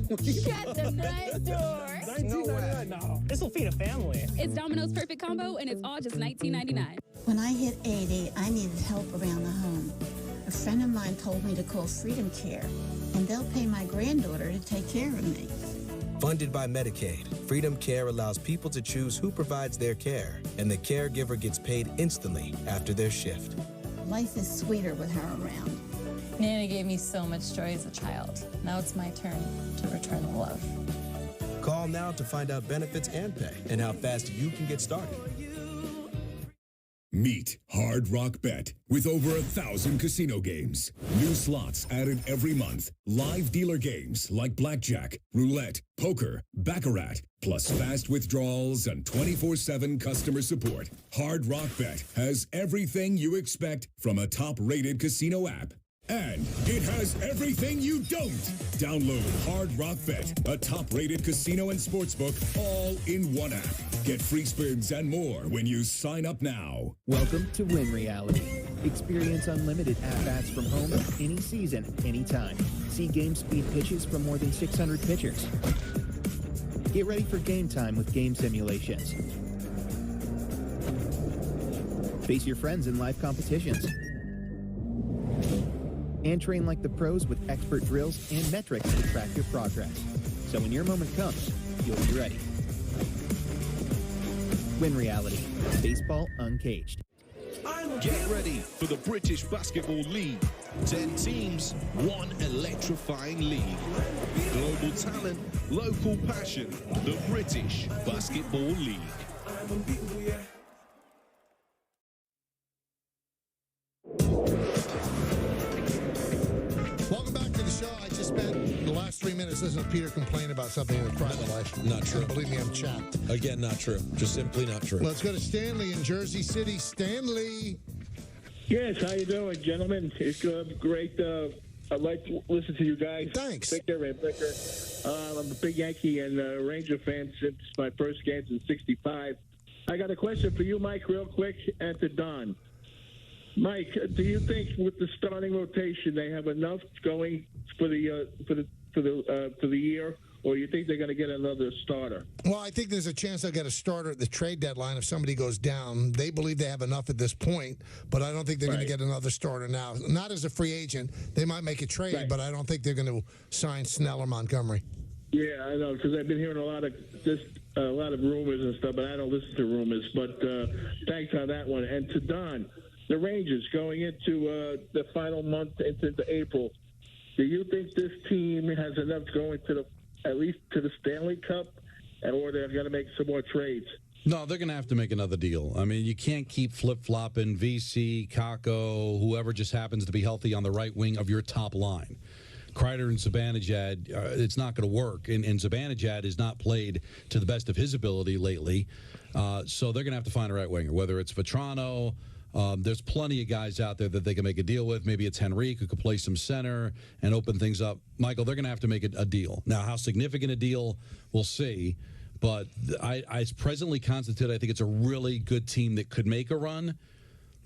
Shut the front door.
No way. No. This will feed a family.
It's Domino's Perfect Combo, and it's all just $19.99.
When I hit 80, I needed help around the home. A friend of mine told me to call Freedom Care, and they'll pay my granddaughter to take care of me.
Funded by Medicaid, Freedom Care allows people to choose who provides their care, and the caregiver gets paid instantly after their shift.
Life is sweeter with her around.
Nana gave me so much joy as a child. Now it's my turn to return the love.
Call now to find out benefits and pay and how fast you can get started.
Meet Hard Rock Bet with over 1,000 casino games. New slots added every month. Live dealer games like blackjack, roulette, poker, baccarat, plus fast withdrawals and 24/7 customer support. Hard Rock Bet has everything you expect from a top-rated casino app. And it has everything you don't. Download Hard Rock Bet, a top-rated casino and sportsbook, all in one app. Get free spins and more when you sign up now.
Welcome to Win Reality. Experience unlimited at-bats from home any season, anytime. See game speed pitches from more than 600 pitchers. Get ready for game time with game simulations. Face your friends in live competitions. And train like the pros with expert drills and metrics to track your progress. So when your moment comes, you'll be ready. Win Reality. Baseball uncaged.
Get ready for the British Basketball League. 10 teams, one electrifying league. Global talent, local passion. The British Basketball League.
Welcome back to the show. I just spent the last 3 minutes listening to Peter complain about something in his private life.
Not true.
And believe me, I'm chapped.
Again, not true. Just simply not true.
Let's go to Stanley in Jersey City. Stanley.
Yes, how you doing, gentlemen? It's great
I'd like to listen to you guys.
Thanks.
Take care, Rainbreaker. I'm a big Yankee and Ranger fan since my first games in '65. I got a question for you, Mike, real quick, and to Don. Mike, do you think with the starting rotation they have enough going for the year, or you think they're going to get another starter?
Well, I think there's a chance they'll get a starter at the trade deadline if somebody goes down. They believe they have enough at this point, but I don't think they're going to get another starter now. Not as a free agent. They might make a trade, but I don't think they're going to sign Snell or Montgomery.
Yeah, I know, because I've been hearing a lot of rumors and stuff, but I don't listen to rumors. But thanks on that one. And to Don, the Rangers going into the final month into April, do you think this team has enough going to at least to the Stanley Cup, or they're going to make some more trades?
No, they're going to have to make another deal. I mean, you can't keep flip-flopping VC, Kako, whoever just happens to be healthy on the right wing of your top line. Kreider and Zibanejad, it's not going to work. And Zibanejad has not played to the best of his ability lately. So they're going to have to find a right winger, whether it's Vetrano. There's plenty of guys out there that they can make a deal with. Maybe it's Henrique who could play some center and open things up. Michael, they're going to have to make a deal. Now, how significant a deal, we'll see. But I presently constitute, I think it's a really good team that could make a run.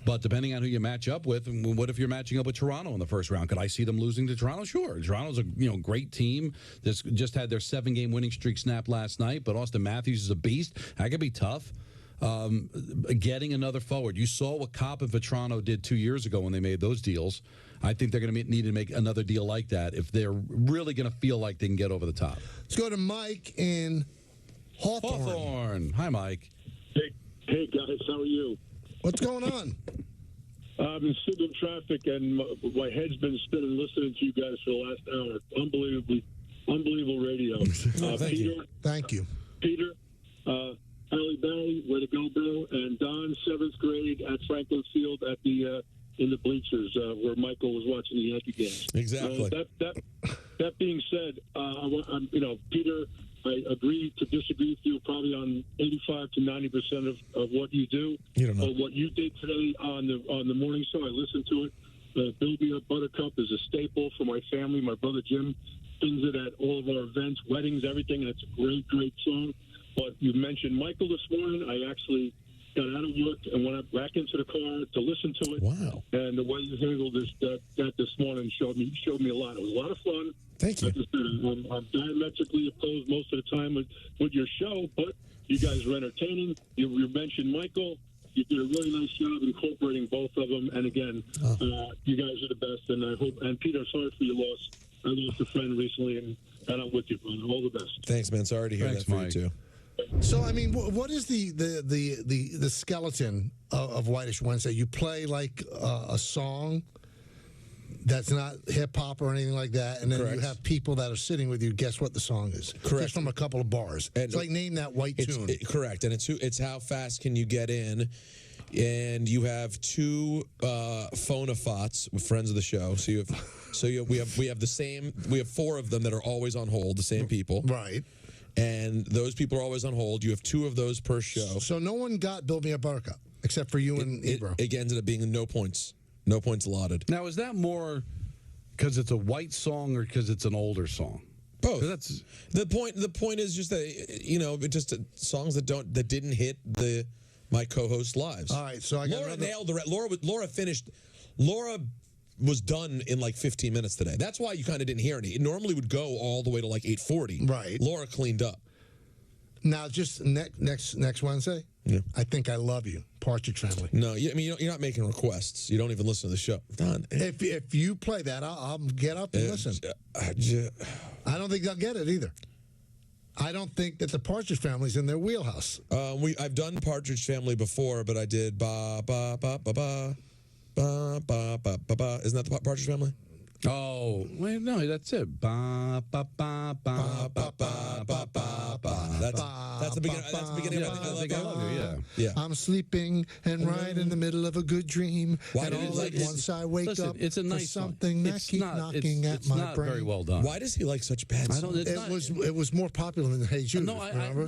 But depending on who you match up with, what if you're matching up with Toronto in the first round? Could I see them losing to Toronto? Sure. Toronto's a great team. That's just had their 7-game winning streak snapped last night. But Austin Matthews is a beast. That could be tough. Getting another forward. You saw what Kopp and Vetrano did 2 years ago when they made those deals. I think they're going to need to make another deal like that if they're really going to feel like they can get over the top.
Let's go to Mike in
Hawthorne. Hi, Mike.
Hey guys, how are you?
What's going on?
I've been sitting in traffic and my head's been spinning listening to you guys for the last hour. Unbelievable radio.
Thank you.
Peter, Halle Berry, way to go, Bill, and Don, 7th grade at Franklin Field at the in the bleachers where Michael was watching the Yankee games.
Exactly.
That being said, Peter, I agree to disagree with you probably on 85 to 90% of what you do.
You don't know.
But what you did today on the morning show, I listened to it. Build Me Up Buttercup is a staple for my family. My brother Jim sings it at all of our events, weddings, everything, and it's a great, great song. But you mentioned Michael this morning. I actually got out of work and went back into the car to listen to it.
Wow!
And the way you handled that this morning showed me a lot. It was a lot of fun.
Thank you.
Like I said, I'm diametrically opposed most of the time with your show, but you guys were entertaining. You mentioned Michael. You did a really nice job incorporating both of them. And again, you guys are the best. And I hope. And Peter, sorry for your loss. I lost a friend recently, and I'm with you, brother. All the best.
Thanks, man. Sorry to hear that for you too.
So, I mean, what is the skeleton of Whitish Wednesday? You play like a song that's not hip-hop or anything like that, and then you have people that are sitting with you guess what the song is. Correct. Just from a couple of bars. And it's like name that white tune.
Correct, and it's how fast can you get in, and you have 2 phonophots with friends of the show. We have 4 of them that are always on hold, the same people.
Right.
And those people are always on hold. You have 2 of those per show.
So no one got Build Me a Buttercup except for you and Ebro.
It ended up being no points. No points allotted.
Now, is that more because it's a white song or because it's an older song?
Both. That's the point. The point is just that just songs that didn't hit my co-host lives.
All right. So I got
Laura nailed the Laura finished. Laura was done in like 15 minutes today. That's why you kind of didn't hear any. It normally would go all the way to like 8:40.
Right.
Laura cleaned up.
Now, just next Wednesday, I Think I Love You, Partridge Family.
No, you're not making requests. You don't even listen to the show. Don.
If you play that, I'll get up and listen. I don't think they'll get it either. I don't think that the Partridge Family's in their wheelhouse.
I've done Partridge Family before, but I did ba ba ba ba ba. Ba, ba, ba, ba, ba. Isn't that the Partridge Family?
Oh, wait, no, that's it. Ba, ba, ba, ba, ba, ba, ba, ba, ba.
That's the beginning. That's the beginning.
I think I love you.
Yeah.
I'm sleeping and right in the middle of a good dream.
Why
and
did he
all
like
at once I wake
listen,
up
it's a
for
nice song.
something that
It's
keeps
not-
knocking at
it's
my
not
brain.
very well done.
Why does he like such bad songs?
I don't. It's
It
not,
was more popular than Hey Jude.
No,
remember?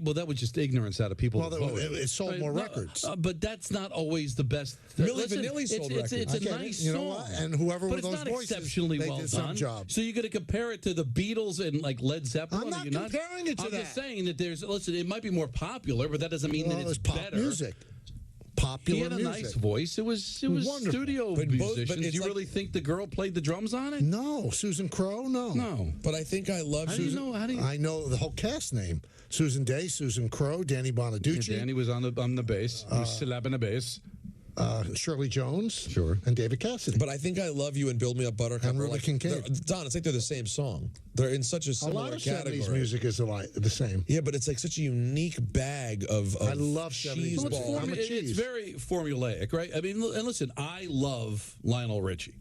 well, that was just ignorance out of people.
Well, it sold more records.
But that's not always the best.
Milli
Listen,
Vanilli sold
it's
records.
a nice
You know
song.
what? And whoever
but
were
it's
those
not
voices,
exceptionally
they
well
did
done.
some job.
So you're going to compare it to the Beatles and like Led Zeppelin?
I'm not
You're
comparing it to
I'm
that.
just saying that there's. Listen, it might be more popular, but that doesn't mean that it's
pop
better.
music.
He
Popular
had a
music.
nice voice. It was
Wonderful.
studio
But
musicians.
it's
Do you
like-
really think the girl played the drums on it?
No, Susan Crowe. No.
But I think I love
How do you
Susan.
know? How do you?
I know the whole cast name: Susan Day, Susan Crowe, Danny Bonaducci,
Danny was on the bass. He was slapping the bass.
Shirley Jones,
Sure,
and David Cassidy.
But I think I love you and Build Me Up Buttercup.
And
are
Ruby
like,
Kincaid.
Don, it's like they're the same song. They're in such a
A
similar
lot of
category.
70s music is the same.
Yeah, but it's like such a unique bag of
I love 70s
cheese
music.
balls.
I'm a
It's
cheese.
very formulaic, right? I mean, and listen, I love Lionel Richie.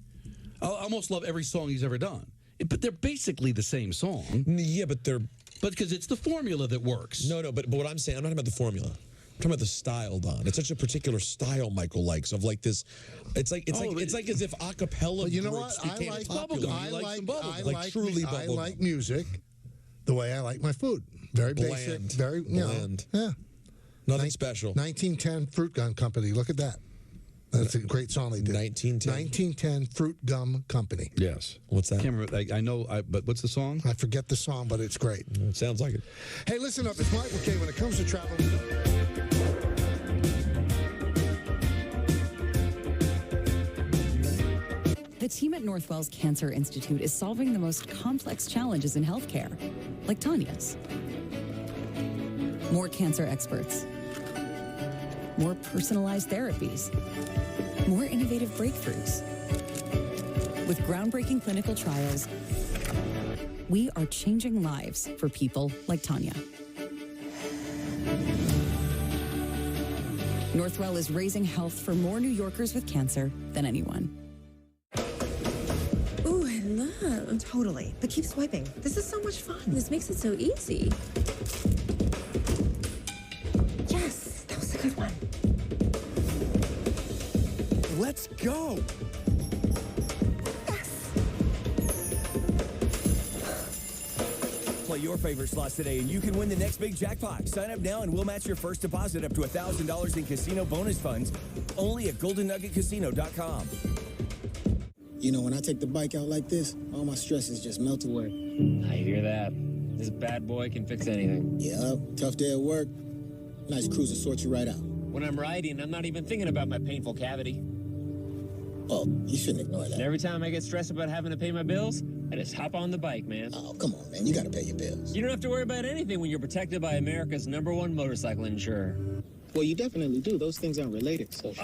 I almost love every song he's ever done. But they're basically the same song.
Yeah, but they're...
But because it's the formula that works.
No, but what I'm saying, I'm not talking about the formula. I'm talking about the style, Don. It's such a particular style Michael likes of like this. It's like as if a cappella
But you know
groups
what?
became popular.
I like music the way I like my food. Very basic, very
bland.
Yeah.
Nothing special.
1910 Fruit Gum Company. Look at that. That's a great song they did. 1910 Fruit Gum Company.
Yes.
What's that?
Can't remember. I know, but what's the song?
I forget the song, but it's great.
It sounds like it.
Hey, listen up. It's Michael K. When it comes to travel.
The team at Northwell's Cancer Institute is solving the most complex challenges in healthcare, like Tanya's. More cancer experts, more personalized therapies, more innovative breakthroughs. With groundbreaking clinical trials, we are changing lives for people like Tanya. Northwell is raising health for more New Yorkers with cancer than anyone.
Ooh, I love. Totally. But keep swiping. This is so much fun. This makes it so easy. Yes, that was a good one.
Let's go.
Play your favorite slots today and you can win the next big jackpot. Sign up now and we'll match your first deposit up to $1,000 in casino bonus funds only at GoldenNuggetCasino.com.
You know, when I take the bike out like this, all my stresses just melt away.
I hear that. This bad boy can fix anything.
Yep, tough day at work. Nice cruiser sorts you right out.
When I'm riding, I'm not even thinking about my painful cavity.
Oh, you shouldn't ignore that.
And every time I get stressed about having to pay my bills, I just hop on the bike, man.
Oh, come on, man. You gotta pay your bills.
You don't have to worry about anything when you're protected by America's #1 motorcycle insurer.
Well, you definitely do. Those things aren't related, so...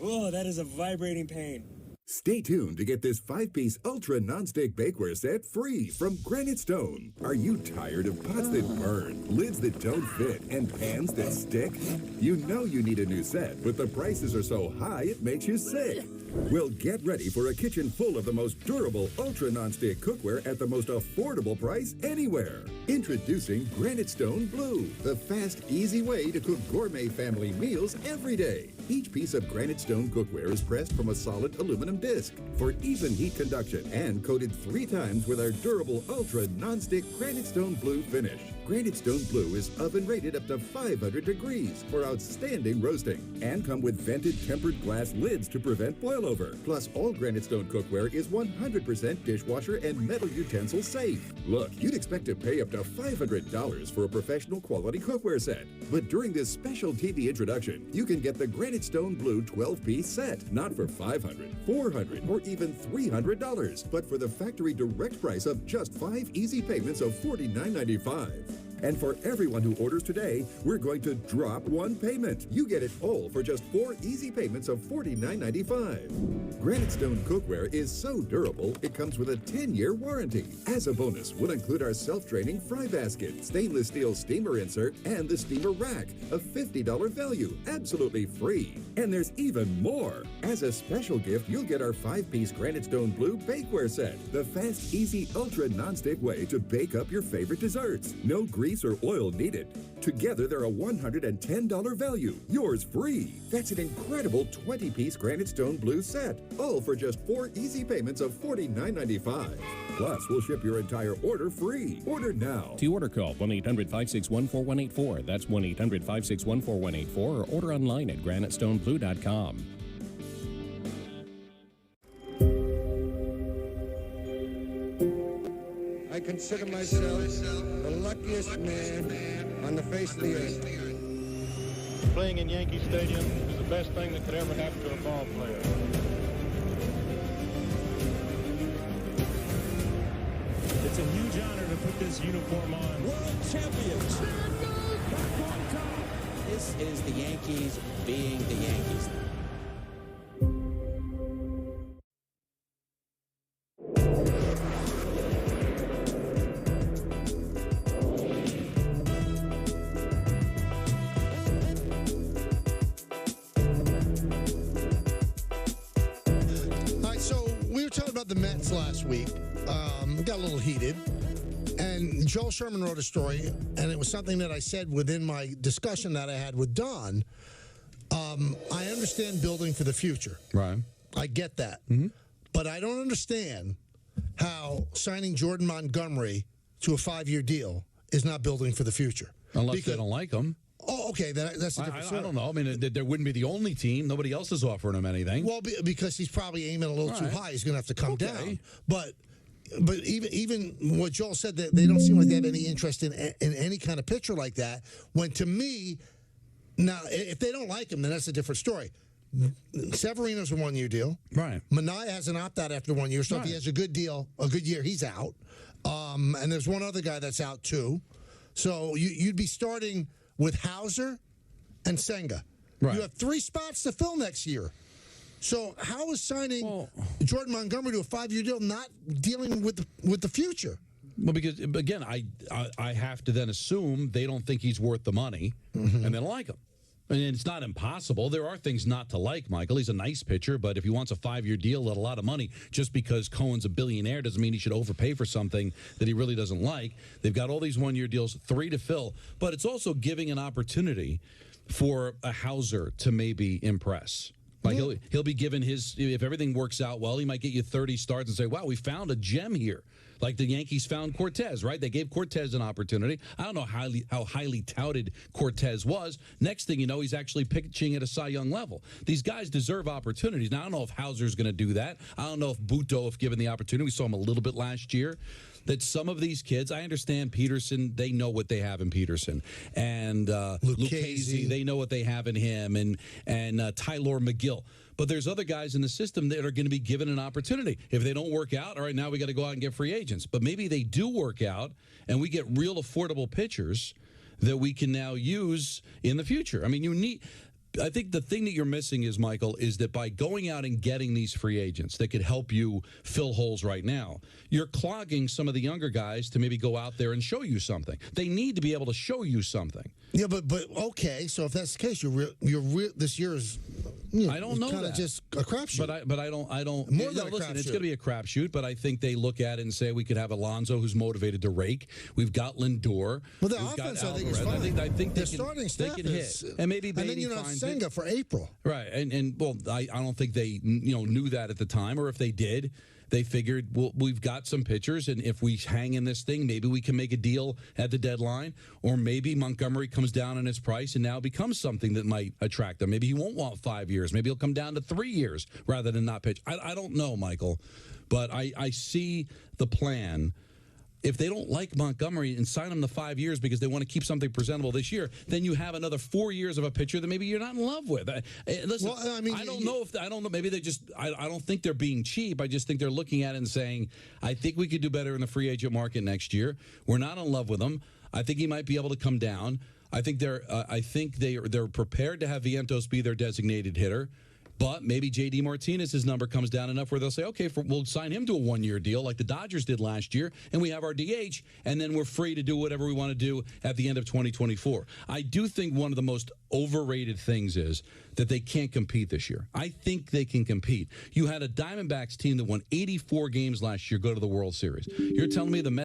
Oh, that is a vibrating pain.
Stay tuned to get this 5-piece Ultra Nonstick Bakeware set free from Granite Stone. Are you tired of pots that burn, lids that don't fit, and pans that stick? You know you need a new set, but the prices are so high it makes you sick. Well, get ready for a kitchen full of the most durable Ultra Nonstick cookware at the most affordable price anywhere. Introducing Granite Stone Blue, the fast, easy way to cook gourmet family meals every day. Each piece of Granite Stone cookware is pressed from a solid aluminum disc for even heat conduction and coated 3 times with our durable Ultra Nonstick Granite Stone Blue finish. Granite Stone Blue is oven rated up to 500 degrees for outstanding roasting and come with vented tempered glass lids to prevent boilover. Plus, all Granite Stone cookware is 100% dishwasher and metal utensil safe. Look, you'd expect to pay up to $500 for a professional quality cookware set. But during this special TV introduction, you can get the Granite Stone Blue 12-piece set, not for $500, $400, or even $300, but for the factory direct price of just 5 easy payments of $49.95. And for everyone who orders today, we're going to drop 1 payment. You get it all for just 4 easy payments of $49.95. Granite Stone cookware is so durable, it comes with a 10-year warranty. As a bonus, we'll include our self-draining fry basket, stainless steel steamer insert, and the steamer rack, a $50 value, absolutely free. And there's even more. As a special gift, you'll get our 5-piece Granite Stone Blue bakeware set, the fast, easy, ultra non-stick way to bake up your favorite desserts. No grease grease, or oil needed. Together, they're a $110 value, yours free. That's an incredible 20-piece granite stone blue set, all for just 4 easy payments of $49.95. Plus, we'll ship your entire order free. Order now.
To order, call 1-800-561-4184. That's 1-800-561-4184, or order online at granitestoneblue.com.
I consider myself the luckiest man on the face of the earth.
Playing in Yankee Stadium is the best thing that could ever happen to a ball player.
It's a huge honor to put this uniform on.
World champions. This is the Yankees being the Yankees.
The Mets last week got a little heated, and Joel Sherman wrote a story, and it was something that I said within my discussion that I had with Don. I understand building for the future.
Right.
I get that.
Mm-hmm.
But I don't understand how signing Jordan Montgomery to a 5-year deal is not building for the future.
Unless they don't like him.
Oh, okay. That's a different story.
I don't know. I mean, there wouldn't be the only team. Nobody else is offering him anything.
Well, because he's probably aiming a little too high. He's going to have to come down. But even what Joel said, that they don't seem like they have any interest in any kind of pitcher like that. When to me, now, if they don't like him, then that's a different story. Severino's a 1-year deal.
Right.
Manaea has an opt-out after 1 year, so if he has a good deal, a good year, he's out. And there's one other guy that's out, too. So you'd be starting with Hauser and Senga.
Right.
You have 3 spots to fill next year. So how is signing Jordan Montgomery to a 5-year deal not dealing with the future?
Well, because, again, I have to then assume they don't think he's worth the money, and they don't like him. And it's not impossible. There are things not to like, Michael. He's a nice pitcher, but if he wants a 5-year deal at a lot of money, just because Cohen's a billionaire doesn't mean he should overpay for something that he really doesn't like. They've got all these 1-year deals, 3 to fill, but it's also giving an opportunity for a Hauser to maybe impress. Like he'll be given his, if everything works out well, he might get you 30 starts and say, wow, we found a gem here. Like the Yankees found Cortez, right? They gave Cortez an opportunity. I don't know how highly touted Cortez was. Next thing you know, he's actually pitching at a Cy Young level. These guys deserve opportunities. Now, I don't know if Hauser's going to do that. I don't know if Buto, if given the opportunity, we saw him a little bit last year, that some of these kids, I understand Peterson, they know what they have in Peterson. And Lucchesi, they know what they have in him. And Tyler McGill. But there's other guys in the system that are going to be given an opportunity. If they don't work out, all right, now we got to go out and get free agents. But maybe they do work out, and we get real affordable pitchers that we can now use in the future. I mean, I think the thing that you're missing is, Michael, is that by going out and getting these free agents that could help you fill holes right now, you're clogging some of the younger guys to maybe go out there and show you something. They need to be able to show you something.
Yeah, but okay. So if that's the case, this year is.
I don't know
kind of just a crapshoot.
But I don't.
More than a
listen,
crapshoot.
It's going to be a crapshoot. But I think they look at it and say we could have Alonso, who's motivated to rake. We've got Lindor.
Well, the offense, I think, is fine.
I think
their starting staff
is, and maybe
and then Senga for April.
Right, and well, I don't think they knew that at the time, or if they did. They figured, well, we've got some pitchers, and if we hang in this thing, maybe we can make a deal at the deadline, or maybe Montgomery comes down in his price and now becomes something that might attract them. Maybe he won't want 5 years. Maybe he'll come down to 3 years rather than not pitch. I don't know, Michael, but I see the plan. If they don't like Montgomery and sign him to 5 years because they want to keep something presentable this year, then you have another 4 years of a pitcher that maybe you're not in love with. Listen, well, I mean, I don't know. Maybe they just. I don't think they're being cheap. I just think they're looking at it and saying, I think we could do better in the free agent market next year. We're not in love with him. I think he might be able to come down. I think they're prepared to have Vientos be their designated hitter. But maybe J.D. Martinez's number comes down enough where they'll say, okay, we'll sign him to a 1-year deal like the Dodgers did last year, and we have our DH, and then we're free to do whatever we want to do at the end of 2024. I do think one of the most overrated things is that they can't compete this year. I think they can compete. You had a Diamondbacks team that won 84 games last year go to the World Series. You're telling me the Mets